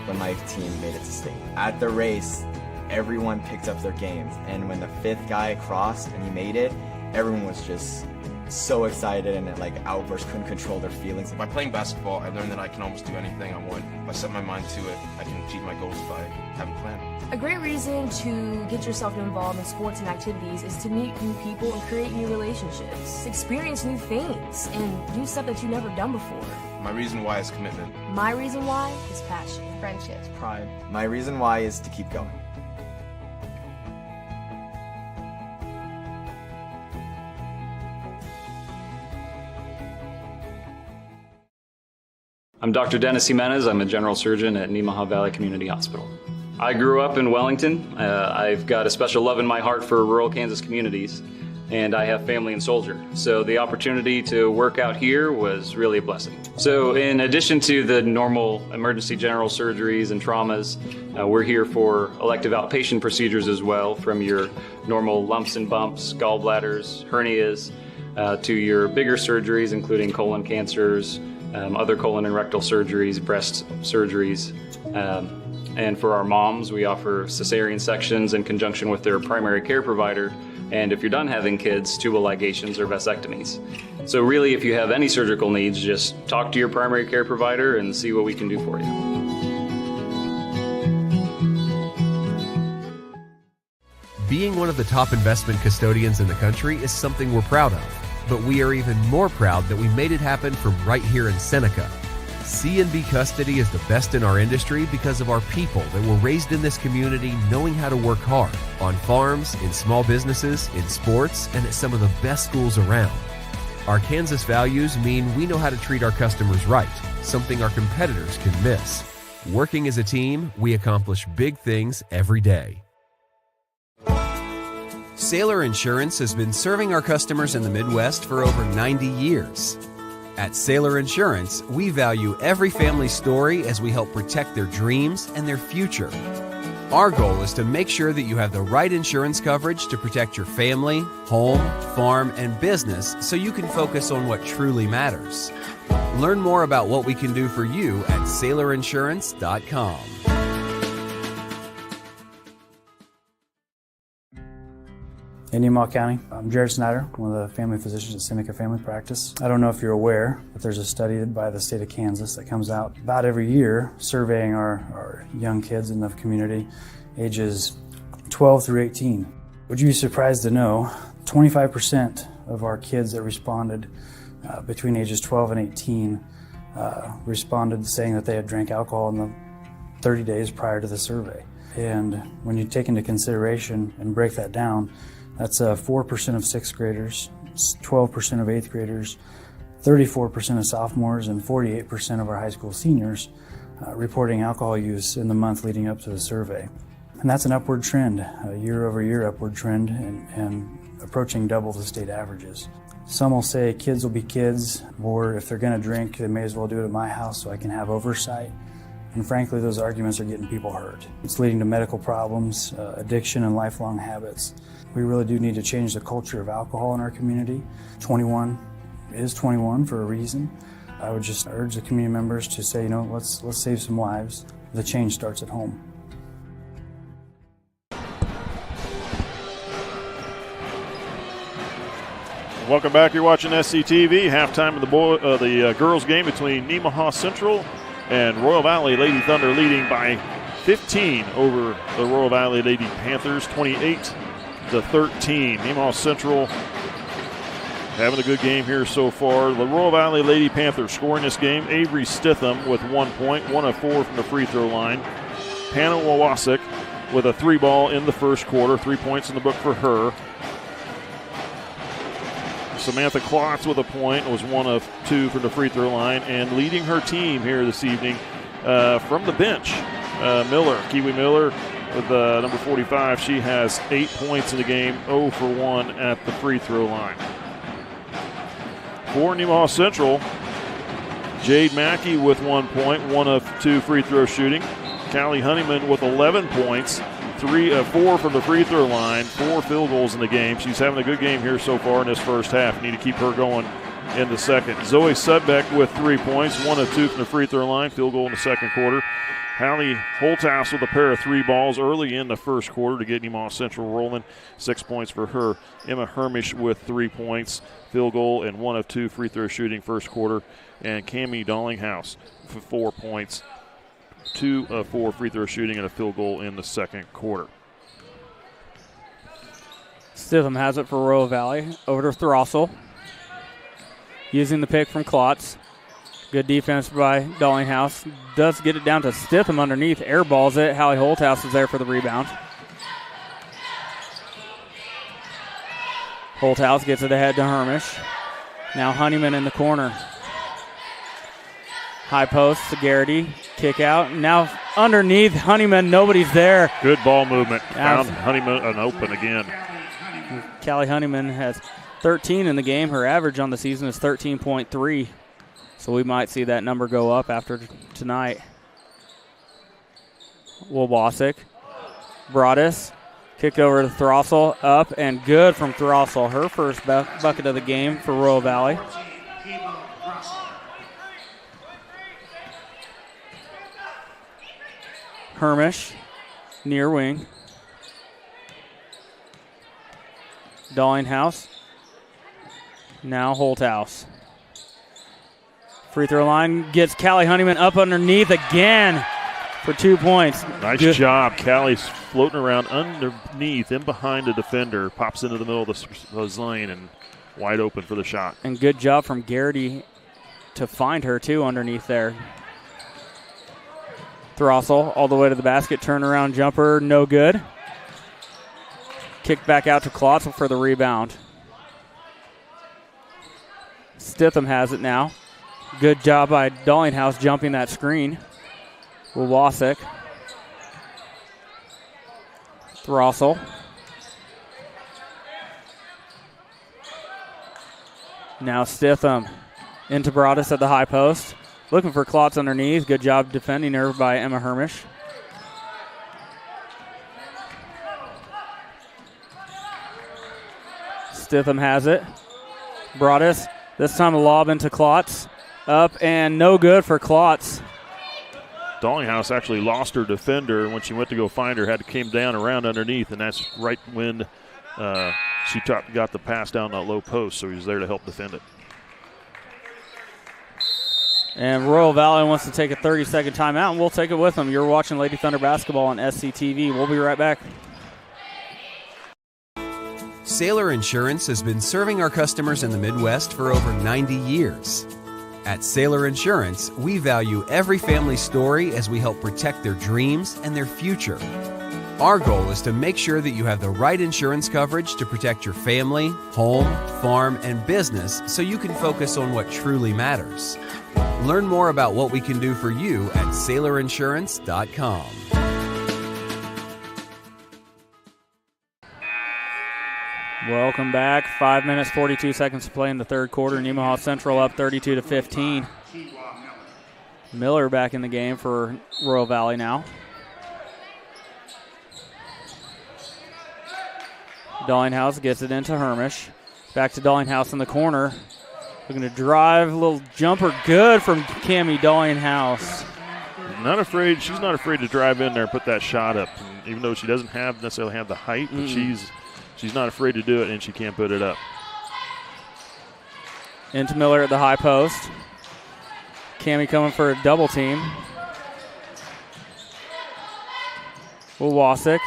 when my team made it to state. At the race, everyone picked up their games, and when the 5th guy crossed and he made it, everyone was just so excited and outbursts, couldn't control their feelings. By playing basketball, I learned that I can almost do anything I want. If I set my mind to it, I can achieve my goals if I have a plan. A great reason to get yourself involved in sports and activities is to meet new people and create new relationships, experience new things, and do stuff that you've never done before. My reason why is commitment. My reason why is passion, Friendships, Pride. My reason why is to keep going. I'm Dr. Dennis Jimenez. I'm a general surgeon at Nemaha Valley Community Hospital. I grew up in Wellington. I've got a special love in my heart for rural Kansas communities, and I have family in Soldier. So the opportunity to work out here was really a blessing. So in addition to the normal emergency general surgeries and traumas, we're here for elective outpatient procedures as well, from your normal lumps and bumps, gallbladders, hernias, to your bigger surgeries, including colon cancers, other colon and rectal surgeries, breast surgeries. And for our moms, we offer cesarean sections in conjunction with their primary care provider. And if you're done having kids, tubal ligations or vasectomies. So really, if you have any surgical needs, just talk to your primary care provider and see what we can do for you. Being one of the top investment custodians in the country is something we're proud of. But we are even more proud that we made it happen from right here in Seneca. C&B Custody is the best in our industry because of our people that were raised in this community knowing how to work hard, on farms, in small businesses, in sports, and at some of the best schools around. Our Kansas values mean we know how to treat our customers right, something our competitors can miss. Working as a team, we accomplish big things every day. Sailor Insurance has been serving our customers in the Midwest for over 90 years. At Sailor Insurance, we value every family's story as we help protect their dreams and their future. Our goal is to make sure that you have the right insurance coverage to protect your family, home, farm, and business so you can focus on what truly matters. Learn more about what we can do for you at SailorInsurance.com. In Nemaha County, I'm Jared Snyder, one of the family physicians at Seneca Family Practice. I don't know if you're aware, but there's a study by the state of Kansas that comes out about every year surveying our young kids in the community, ages 12 through 18. Would you be surprised to know 25% of our kids that responded between ages 12 and 18 responded saying that they had drank alcohol in the 30 days prior to the survey. And when you take into consideration and break that down, that's 4% of 6th graders, 12% of 8th graders, 34% of sophomores and 48% of our high school seniors reporting alcohol use in the month leading up to the survey. And that's an upward trend, a year-over-year upward trend, and approaching double the state averages. Some will say kids will be kids, or if they're going to drink, they may as well do it at my house so I can have oversight. And frankly, those arguments are getting people hurt. It's leading to medical problems, addiction, and lifelong habits. We really do need to change the culture of alcohol in our community. 21 is 21 for a reason. I would just urge the community members to say, let's save some lives. The change starts at home. Welcome back. You're watching SCTV. Halftime of the girls' game between Nemaha Central and Royal Valley Lady Thunder, leading by 15 over the Royal Valley Lady Panthers, 28-13. Nemaha Central having a good game here so far. The Royal Valley Lady Panthers scoring this game. Avery Stitham with 1 point, 1 of 4 from the free throw line. Hannah Wawasik with a 3-ball in the first quarter, 3 points in the book for her. Samantha Klotz with a point, was 1 of 2 from the free throw line, and leading her team here this evening from the bench, Kiwi Miller with number 45. She has 8 points in the game, 0 for 1 at the free throw line. For Nemaha Central, Jade Mackey with 1 point, 1 of 2 free throw shooting. Callie Honeyman with 11 points, 4 from the free throw line, 4 field goals in the game. She's having a good game here so far in this first half. Need to keep her going in the second. Zoe Sudbeck with 3 points, 1 of 2 from the free throw line, field goal in the second quarter. Hallie Holthouse with a pair of 3 balls early in the first quarter to get Nemaha Central rolling. 6 points for her. Emma Hermish with 3 points, field goal, and 1 of 2 free throw shooting first quarter. And Cammie Dollinghouse for 4 points, 2 of 4 free throw shooting, and a field goal in the second quarter. Stitham has it for Royal Valley. Over to Throssell. Using the pick from Klotz. Good defense by Dollinghouse. Does get it down to Stitham underneath. Airballs it. Hallie Holthouse is there for the rebound. Holthouse gets it ahead to Hermish. Now Honeyman in the corner. High post to Garrity. Kick out. Now underneath Honeyman. Nobody's there. Good ball movement. Found Honeyman open again. Callie Honeyman has 13 in the game. Her average on the season is 13.3. So we might see that number go up after tonight. Wawasik. Broadus. Kicked over to Throssell. Up and good from Throssell. Her first bucket of the game for Royal Valley. Hermish. Near wing. Dollinghouse. Now Holthouse. Free throw line gets Callie Honeyman up underneath again for 2 points. Nice job. Callie's floating around underneath, in behind the defender, pops into the middle of the lane and wide open for the shot. And good job from Garrity to find her too underneath there. Throssell all the way to the basket, turnaround jumper, no good. Kicked back out to Klotz for the rebound. Stitham has it now. Good job by Dollinghouse jumping that screen. Wawasik. Throssell. Now Stitham into Broadus at the high post. Looking for Klotz underneath. Good job defending her by Emma Hermish. Stitham has it. Broadus, this time a lob into Klotz. Up and no good for Klotz. Dollinghouse actually lost her defender when she went to go find her, came down around underneath, and that's right when she got the pass down that low post, so he was there to help defend it. And Royal Valley wants to take a 30-second timeout, and we'll take it with them. You're watching Lady Thunder basketball on SCTV. We'll be right back. Sailor Insurance has been serving our customers in the Midwest for over 90 years. At Sailor Insurance, we value every family story as we help protect their dreams and their future. Our goal is to make sure that you have the right insurance coverage to protect your family, home, farm, and business so you can focus on what truly matters. Learn more about what we can do for you at SailorInsurance.com. Welcome back. 5 minutes, 42 seconds to play in the third quarter. Nemaha Central up 32-15. Miller back in the game for Royal Valley now. Dallinghouse gets it into Hermish. Back to Dallinghouse in the corner. Looking to drive. A little jumper good from Cammie Dallinghouse. She's not afraid to drive in there and put that shot up. And even though she doesn't necessarily have the height, but she's not afraid to do it, and she can't put it up. Into Miller at the high post. Cammie coming for a double team. Wawasik.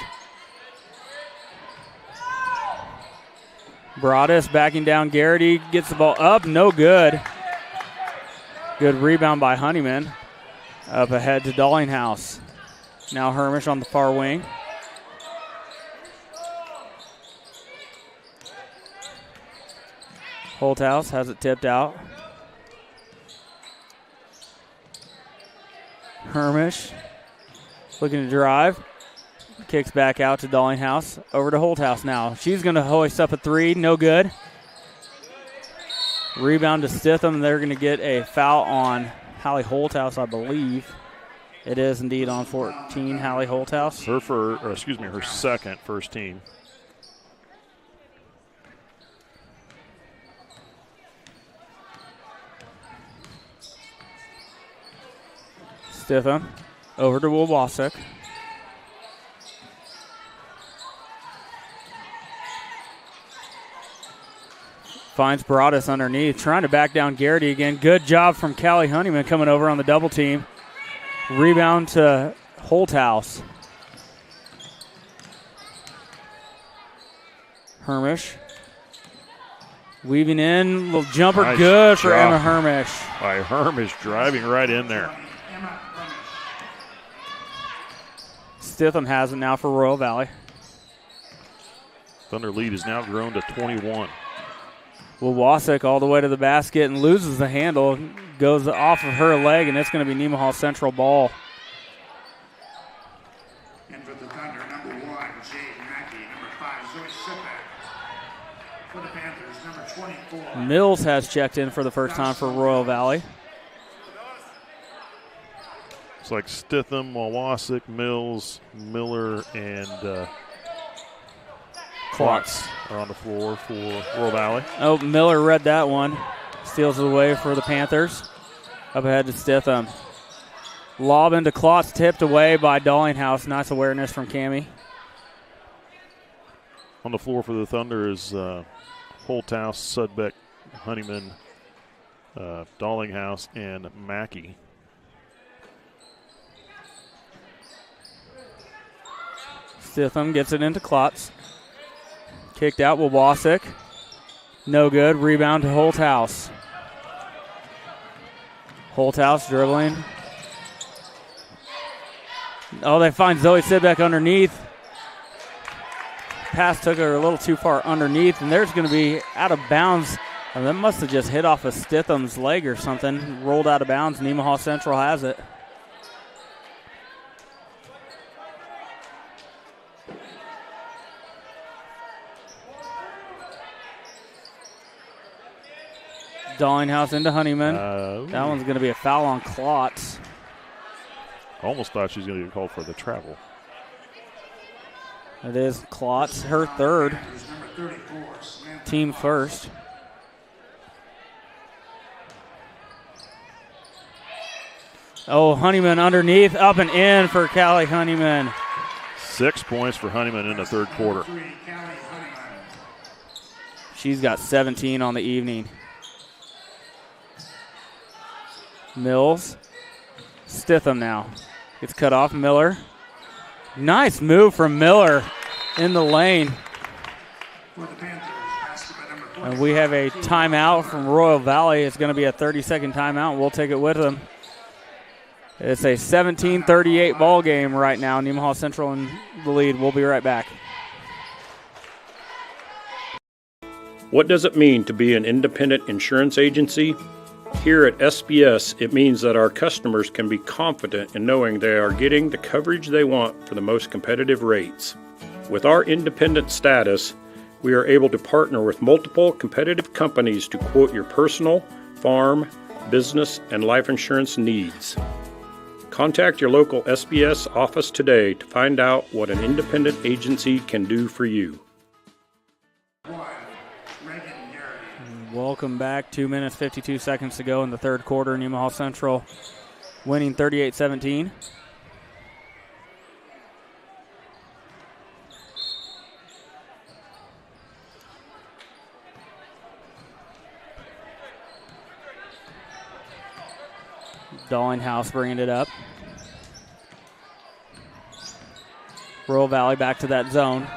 Broadus backing down Garrity, gets the ball up, no good. Good rebound by Honeyman. Up ahead to Dallinghouse. Now Hermish on the far wing. Holthouse has it tipped out. Hermish looking to drive. Kicks back out to Dallinghouse. Over to Holthouse now. She's going to hoist up a three. No good. Rebound to Stitham. They're going to get a foul on Hallie Holthouse, I believe. It is indeed on 14, Hallie Holthouse. Her second, first team. Stitham over to Wawasik. Finds Broadus underneath, trying to back down Garrity again. Good job from Callie Honeyman coming over on the double team. Rebound to Holthouse. Hermish. Weaving in, little jumper, nice good for Emma Hermish. By Hermish driving right in there. Stitham has it now for Royal Valley. Thunder lead has now grown to 21. Wawasik all the way to the basket and loses the handle. Goes off of her leg, and it's going to be Nemaha Central ball. And for the Thunder, number 1, Jade Mackey. Number 5, Zoe Sipek. For the Panthers, number 24. Mills has checked in for the first time for Royal Valley. It's like Stitham, Wawasik, Mills, Miller, and Klotz are on the floor for Royal Valley. Oh, Miller read that one. Steals it away for the Panthers. Up ahead to Stitham. Lob into Klotz, tipped away by Dallinghouse. Nice awareness from Cammie. On the floor for the Thunder is Holthouse, Sudbeck, Honeyman, Dallinghouse, and Mackey. Stitham gets it into Klotz. Kicked out Wawasik. No good. Rebound to Holthouse. Holthouse dribbling. Oh, they find Zoe Sidbeck underneath. Pass took her a little too far underneath, and there's going to be out of bounds. And that must have just hit off of Stitham's leg or something. Rolled out of bounds. Nemaha Central has it. Dallinghouse into Honeyman. That one's going to be a foul on Klotz. Almost thought she was going to get called for the travel. It is Klotz, her third. Team first. Oh, Honeyman underneath, up and in for Callie Honeyman. 6 points for Honeyman in the third quarter. She's got 17 on the evening. Mills. Stitham now. Gets cut off. Miller. Nice move from Miller in the lane. And we have a timeout from Royal Valley. It's going to be a 30-second timeout. We'll take it with them. It's a 17-38 ball game right now. Nemaha Central in the lead. We'll be right back. What does it mean to be an independent insurance agency? Here at SBS, it means that our customers can be confident in knowing they are getting the coverage they want for the most competitive rates. With our independent status, we are able to partner with multiple competitive companies to quote your personal, farm, business, and life insurance needs. Contact your local SBS office today to find out what an independent agency can do for you. Welcome back. 2 minutes, 52 seconds to go in the third quarter. Nemaha Central winning 38-17. Dallinghouse bringing it up. Rural Valley back to that zone.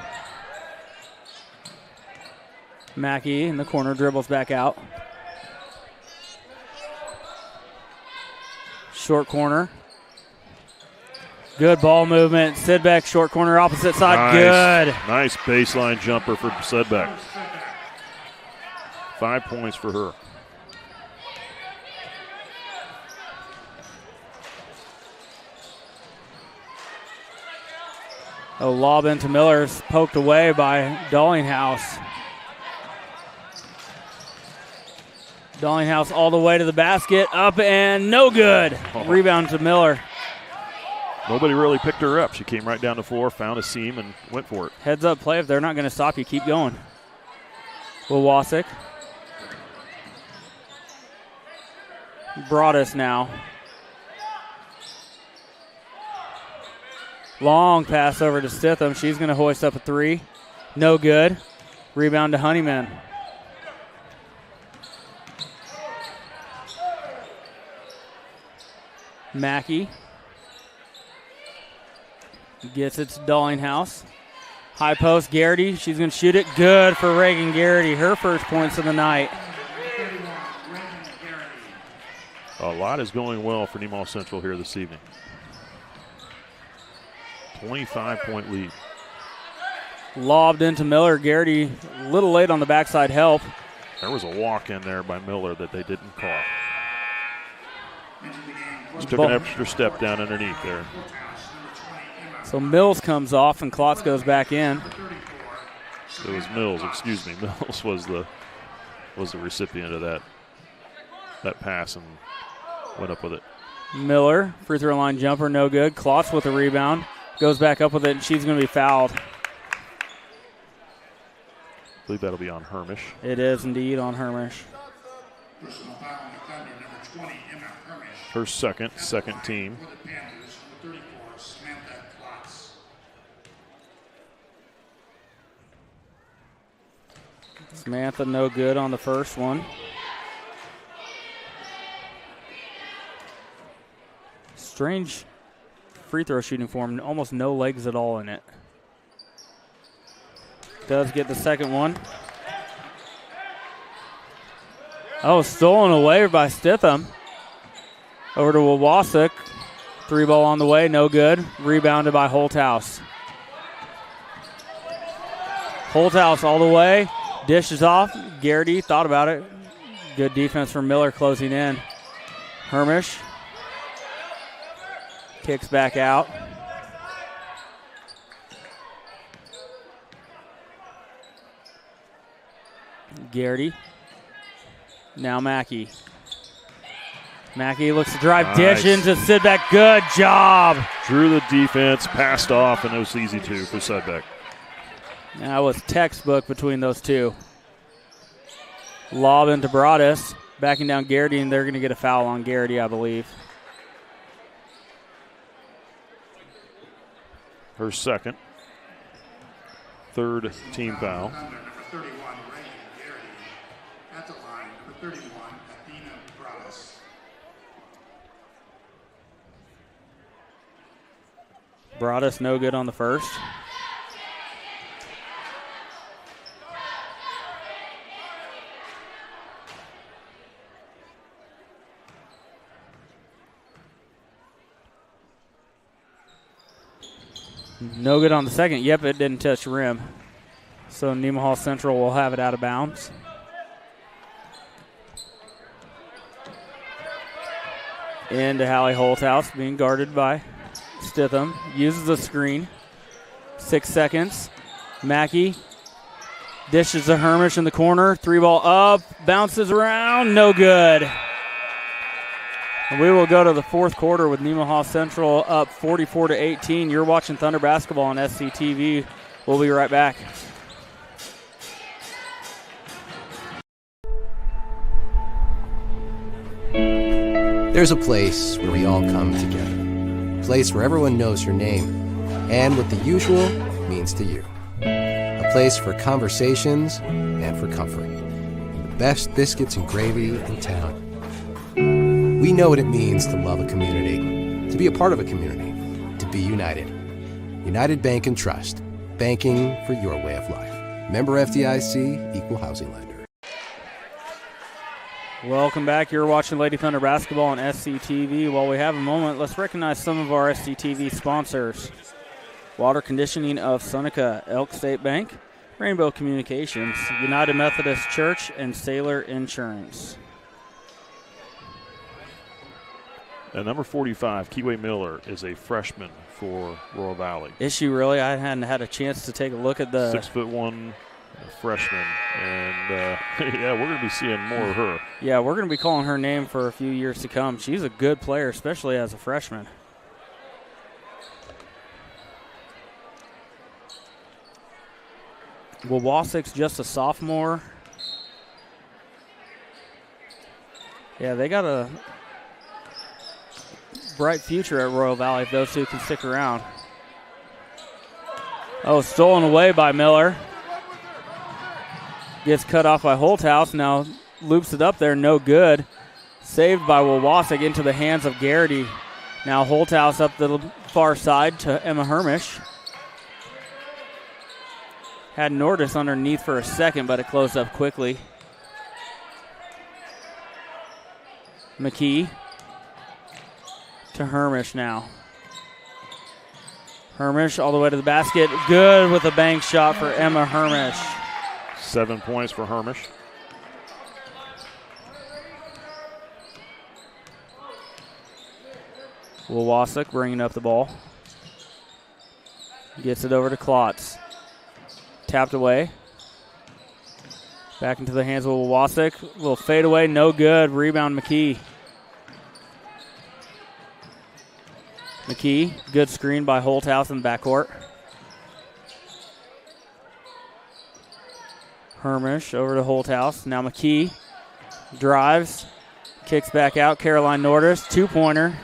Mackey in the corner dribbles back out. Short corner. Good ball movement. Sidbeck, short corner, opposite side. Good. Nice baseline jumper for Sidbeck. 5 points for her. A lob into Miller's poked away by Dallinghouse. Dallinghouse all the way to the basket, up and no good. Rebound to Miller. Nobody really picked her up. She came right down the floor, found a seam, and went for it. Heads up play. If they're not going to stop you, keep going. Wawasik. Broadus now. Long pass over to Stitham. She's going to hoist up a three. No good. Rebound to Honeyman. Mackey gets it to Dallinghouse. High post, Garrity. She's going to shoot it. Good for Reagan Garrity. Her first points of the night. A lot is going well for Nemaha Central here this evening. 25-point lead. Lobbed into Miller. Garrity a little late on the backside help. There was a walk in there by Miller that they didn't call. Just took an extra step down underneath there. So Mills comes off and Klotz goes back in. It was Mills, excuse me. Mills was the recipient of that pass and went up with it. Miller, free throw line jumper, no good. Klotz with a rebound. Goes back up with it, and she's going to be fouled. I believe that'll be on Hermish. It is indeed on Hermish. Her second team. Samantha no good on the first one. Strange free throw shooting form, almost no legs at all in it. Does get the second one. Oh, stolen away by Stitham. Over to Wawasik. Three ball on the way, no good. Rebounded by Holthouse. Holthouse all the way. Dishes off. Garrity thought about it. Good defense from Miller closing in. Hermish kicks back out. Garrity. Now Mackey. Mackey looks to drive, nice. Dish into Sidbeck. Good job. Drew the defense, passed off, and it was easy two for Sidbeck. That was textbook between those two. Lob into Broadus. Backing down Garrity, and they're going to get a foul on Garrity, I believe. Her second. Third team foul. Number 31, Reagan Garrity. At the line, number 31, Athena Broadus. Broadus no good on the first. No good on the second. Yep, it didn't touch the rim. So Nemaha Central will have it out of bounds. Into Hallie Holthouse, being guarded by Stitham. Uses the screen. 6 seconds. Mackey dishes to Hermish in the corner. 3-ball up. Bounces around. No good. And we will go to the fourth quarter with Nemaha Central up 44-18. You're watching Thunder Basketball on SCTV. We'll be right back. There's a place where we all come together. A place where everyone knows your name and what the usual means to you. A place for conversations and for comfort. And the best biscuits and gravy in town. We know what it means to love a community, to be a part of a community, to be united. United Bank and Trust. Banking for your way of life. Member FDIC, Equal Housing Lender. Welcome back. You're watching Lady Thunder Basketball on SCTV. While we have a moment, let's recognize some of our SCTV sponsors. Water Conditioning of Seneca, Elk State Bank, Rainbow Communications, United Methodist Church, and Sailor Insurance. And number 45, Kiwi Miller, is a freshman for Royal Valley. Is she really? I hadn't had a chance to take a look at the 6'1" freshman, and yeah, we're going to be seeing more of her. Yeah, we're going to be calling her name for a few years to come. She's a good player, especially as a freshman. Wawasik's just a sophomore. Yeah, they got a bright future at Royal Valley if those two can stick around. Oh, stolen away by Miller. Gets cut off by Holthouse. Now loops it up there, no good. Saved by Wawasik into the hands of Garrity. Now Holthouse up the far side to Emma Hermish. Had Nordis underneath for a second, but it closed up quickly. McKee to Hermish now. Hermish all the way to the basket. Good with a bank shot for Emma Hermish. 7 points for Hermish. Wawasik bringing up the ball. Gets it over to Klotz. Tapped away. Back into the hands of Wawasik. Little fade away, no good. Rebound McKee. McKee, good screen by Holthouse in the backcourt. Hermish over to Holthouse. Now McKee drives, kicks back out. Caroline Nordis, 2-pointer.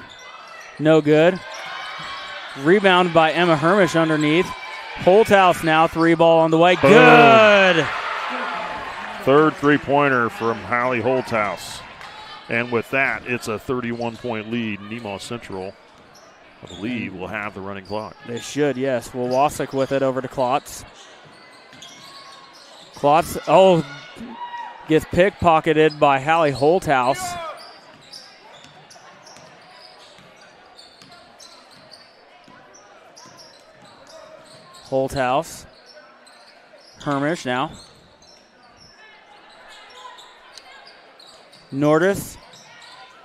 No good. Rebound by Emma Hermish underneath. Holthouse now, 3-ball on the way. Boom. Good. Third 3-pointer from Hallie Holthouse. And with that, it's a 31-point lead. Nemaha Central, I believe, will have the running clock. They should, yes. Wawasik with it over to Klotz. Klotz, gets pickpocketed by Hallie Holthouse. Holthouse. Hermish now. Nordis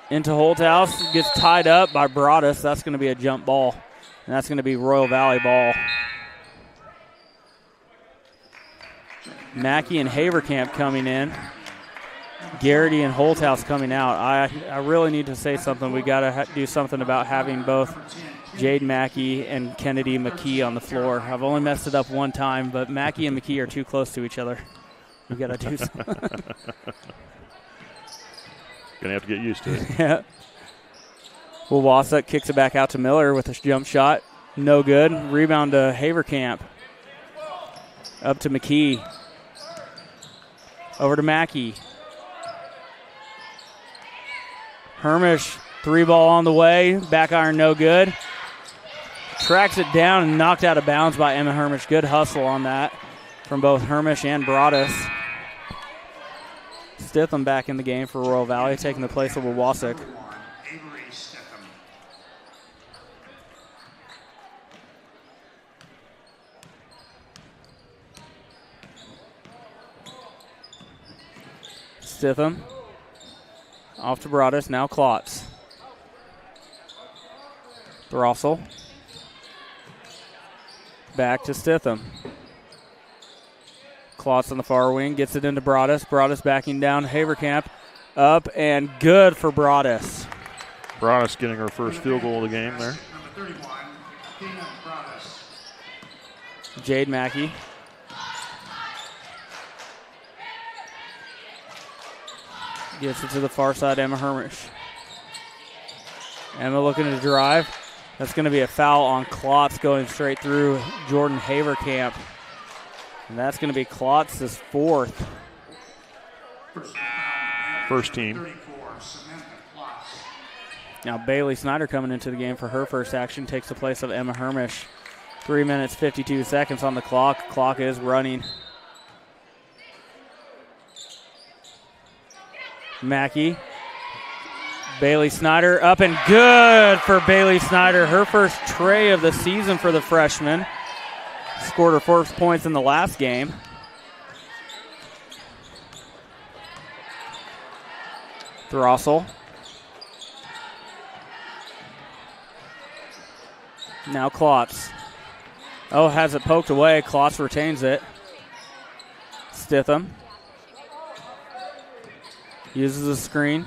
into Holthouse. Gets tied up by Broadus. That's going to be a jump ball. And that's going to be Royal Valley ball. Mackey and Haverkamp coming in. Garrity and Holthouse coming out. I really need to say something. We got to do something about having both Jade Mackey and Kennedy McKee on the floor. I've only messed it up one time, but Mackey and McKee are too close to each other. We got to do something. Gonna have to get used to it. Yeah. Wawasik kicks it back out to Miller with a jump shot. No good. Rebound to Haverkamp. Up to McKee. Over to Mackey. Hermish, 3-ball on the way. Back iron, no good. Tracks it down and knocked out of bounds by Emma Hermish. Good hustle on that from both Hermish and Broadus. Stitham back in the game for Royal Valley, taking the place of Wawasik. Stitham. Off to Broadus, now Klotz. Throssell. Back to Stitham. Klotz on the far wing, gets it into Broadus. Broadus backing down. Haverkamp up and good for Broadus. Broadus getting her first field goal of the game there. Number 31, Tina Broadus. Jade Mackey. Gets it to the far side, Emma Hermish. Emma looking to drive. That's going to be a foul on Klotz going straight through Jordan Haverkamp. And that's going to be Klotz's fourth. First team. 34, Samantha Klotz. Now Bailey Snyder coming into the game for her first action takes the place of Emma Hermish. 3 minutes, 52 seconds on the clock. Clock is running. Mackey. Bailey Snyder up and good for Bailey Snyder. Her first tray of the season for the freshman. Scored her first points in the last game. Throssell. Now Klotz. Oh, has it poked away. Klotz retains it. Stitham. Uses the screen.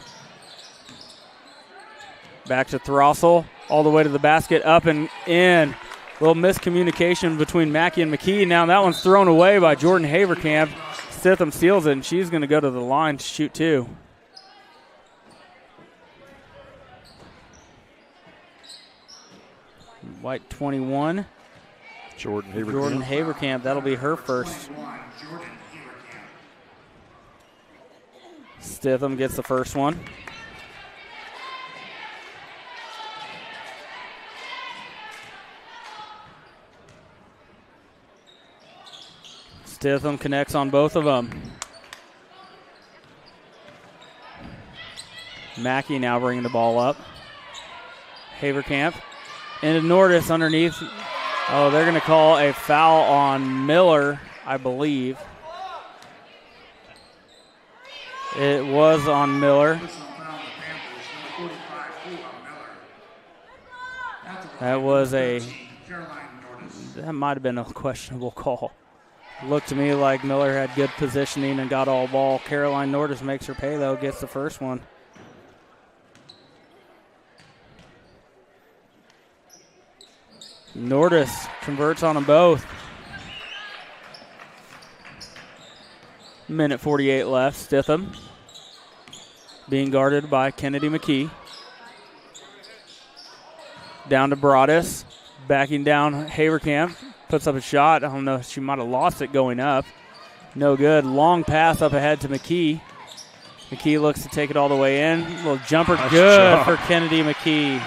Back to Throssell. All the way to the basket. Up and in. Little miscommunication between Mackey and McKee. Now that one's thrown away by Jordan Haverkamp. Stitham steals it, and she's going to go to the line to shoot two. White 21. Jordan Haverkamp. Jordan Haverkamp. That'll be her first. Stitham gets the first one. Stitham connects on both of them. Mackey now bringing the ball up. Haverkamp into Nordis underneath. Oh, they're going to call a foul on Miller, I believe. It was on Miller. That might have been a questionable call. Looked to me like Miller had good positioning and got all ball. Caroline Nordis makes her pay, though, gets the first one. Nordis converts on them both. Minute 48 left. Stitham being guarded by Kennedy McKee. Down to Broadus. Backing down Haverkamp. Puts up a shot. I don't know. She might have lost it going up. No good. Long pass up ahead to McKee. McKee looks to take it all the way in. Little jumper. Nice good job for Kennedy McKee.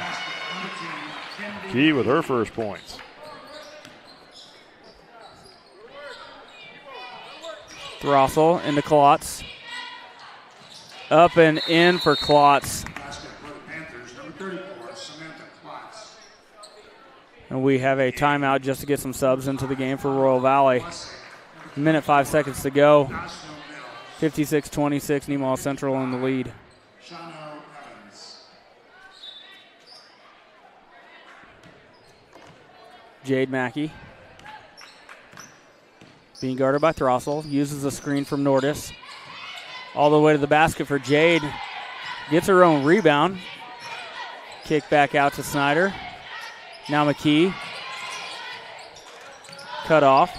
McKee with her first points. Throssell into Klotz. Up and in for Klotz. Basket for the Panthers, number 34, Samantha Klotz. And we have a timeout just to get some subs into the game for Royal Valley. Minute 5 seconds to go. 56-26, Nemaha Central in the lead. Shano Evans. Jade Mackey. Being guarded by Throssell. Uses a screen from Nordis. All the way to the basket for Jade. Gets her own rebound. Kick back out to Snyder. Now McKee. Cut off.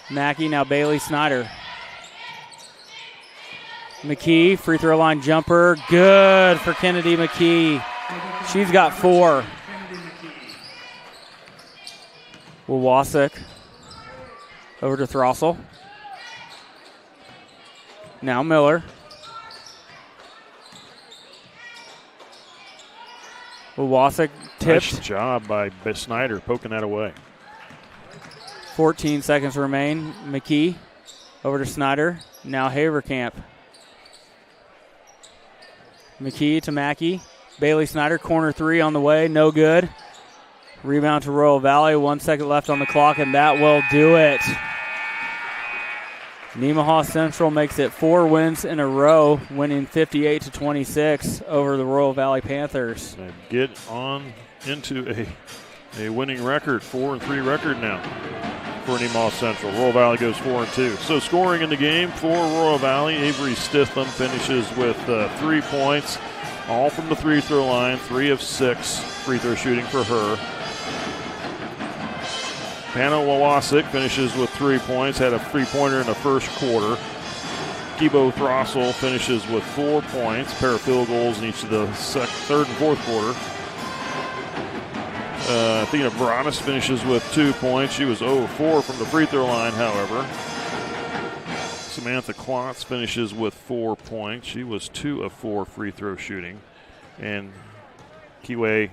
Mackey, now Bailey Snyder. McKee, free throw line jumper. Good for Kennedy McKee. She's got 4. Wawasek over to Throssell. Now Miller. Wawasek tipped. Nice job by Snyder poking that away. 14 seconds remain. McKee over to Snyder. Now Haverkamp. McKee to Mackey. Bailey Snyder, corner 3 on the way. No good. Rebound to Royal Valley. 1 second left on the clock, and that will do it. Nemaha Central makes it 4 wins in a row, winning 58-26 over the Royal Valley Panthers. And get on into a winning record, 4-3 record now for Nemaha Central. Royal Valley goes 4-2. So scoring in the game for Royal Valley, Avery Stitham finishes with 3 points, all from the free throw line, 3 of 6 free throw shooting for her. Hannah Wawasik finishes with 3 points, had a 3-pointer in the first quarter. Kibo Throssell finishes with 4 points, pair of field goals in each of the third and fourth quarter. Athena Bronis finishes with 2 points. She was 0-4 from the free throw line, however. Samantha Klotz finishes with 4 points. She was 2 of 4 free throw shooting. And Kiwe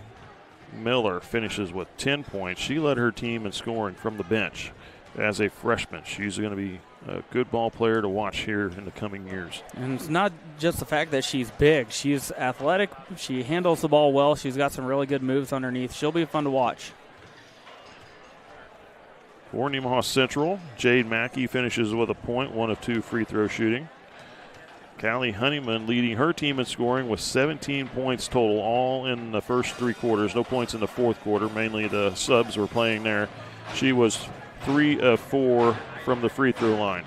Miller finishes with 10 points. She led her team in scoring from the bench as a freshman. She's going to be a good ball player to watch here in the coming years. And it's not just the fact that she's big. She's athletic. She handles the ball well. She's got some really good moves underneath. She'll be fun to watch. For Nemaha Central, Jade Mackey finishes with a point, 1 of 2 free throw shooting. Callie Honeyman leading her team in scoring with 17 points total, all in the first 3 quarters. No points in the fourth quarter. Mainly the subs were playing there. She was 3 of 4 from the free throw line.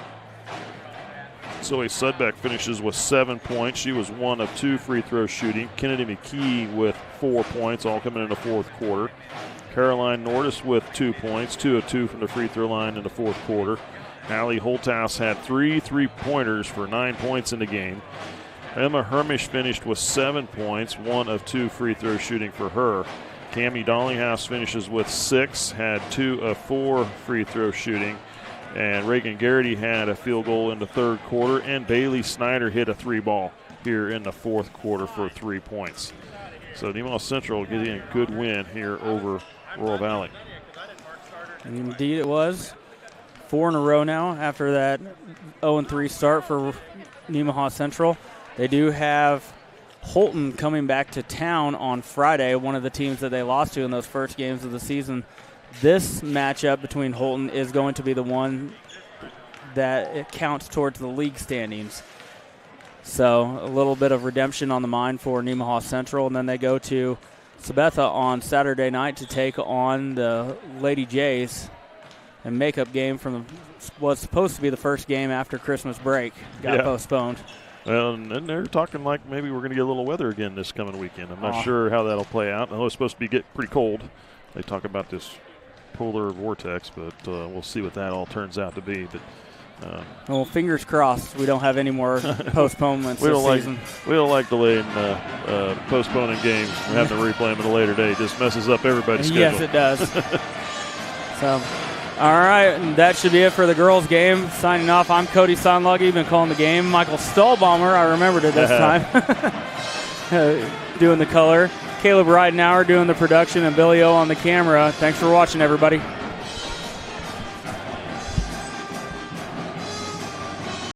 Zoe Sudbeck finishes with 7 points. She was 1 of 2 free throw shooting. Kennedy McKee with 4 points, all coming in the fourth quarter. Caroline Nordis with 2 points, 2 of 2 from the free throw line in the fourth quarter. Allie Holthouse had 3 3-pointers for 9 points in the game. Emma Hermish finished with 7 points, 1 of 2 free throw shooting for her. Cammie Dollinghouse finishes with 6, had 2 of 4 free throw shooting. And Reagan Garrity had a field goal in the third quarter, and Bailey Snyder hit a 3-ball here in the fourth quarter for 3 points. So Nemaha Central getting a good win here over Royal Valley. Indeed it was. 4 in a row now after that 0-3 start for Nemaha Central. They do have Holton coming back to town on Friday, one of the teams that they lost to in those first games of the season. This matchup between Holton is going to be the one that it counts towards the league standings. So a little bit of redemption on the mind for Nemaha Central, and then they go to Sabetha on Saturday night to take on the Lady Jays. A makeup game from was supposed to be the first game after Christmas break. Got postponed. Well, and they're talking like maybe we're going to get a little weather again this coming weekend. I'm not sure how that'll play out. I know it's supposed to get pretty cold. They talk about this polar vortex, but we'll see what that all turns out to be. But well, fingers crossed we don't have any more postponements this season. We don't like delaying postponing games and having to replay them at a later date. It just messes up everybody's schedule. Yes, it does. So, all right, and that should be it for the girls' game. Signing off, I'm Cody Sonluggy, been calling the game. Michael Stahlbaumer, I remembered it this time, doing the color. Caleb Ridenauer doing the production, and Billy O on the camera. Thanks for watching, everybody.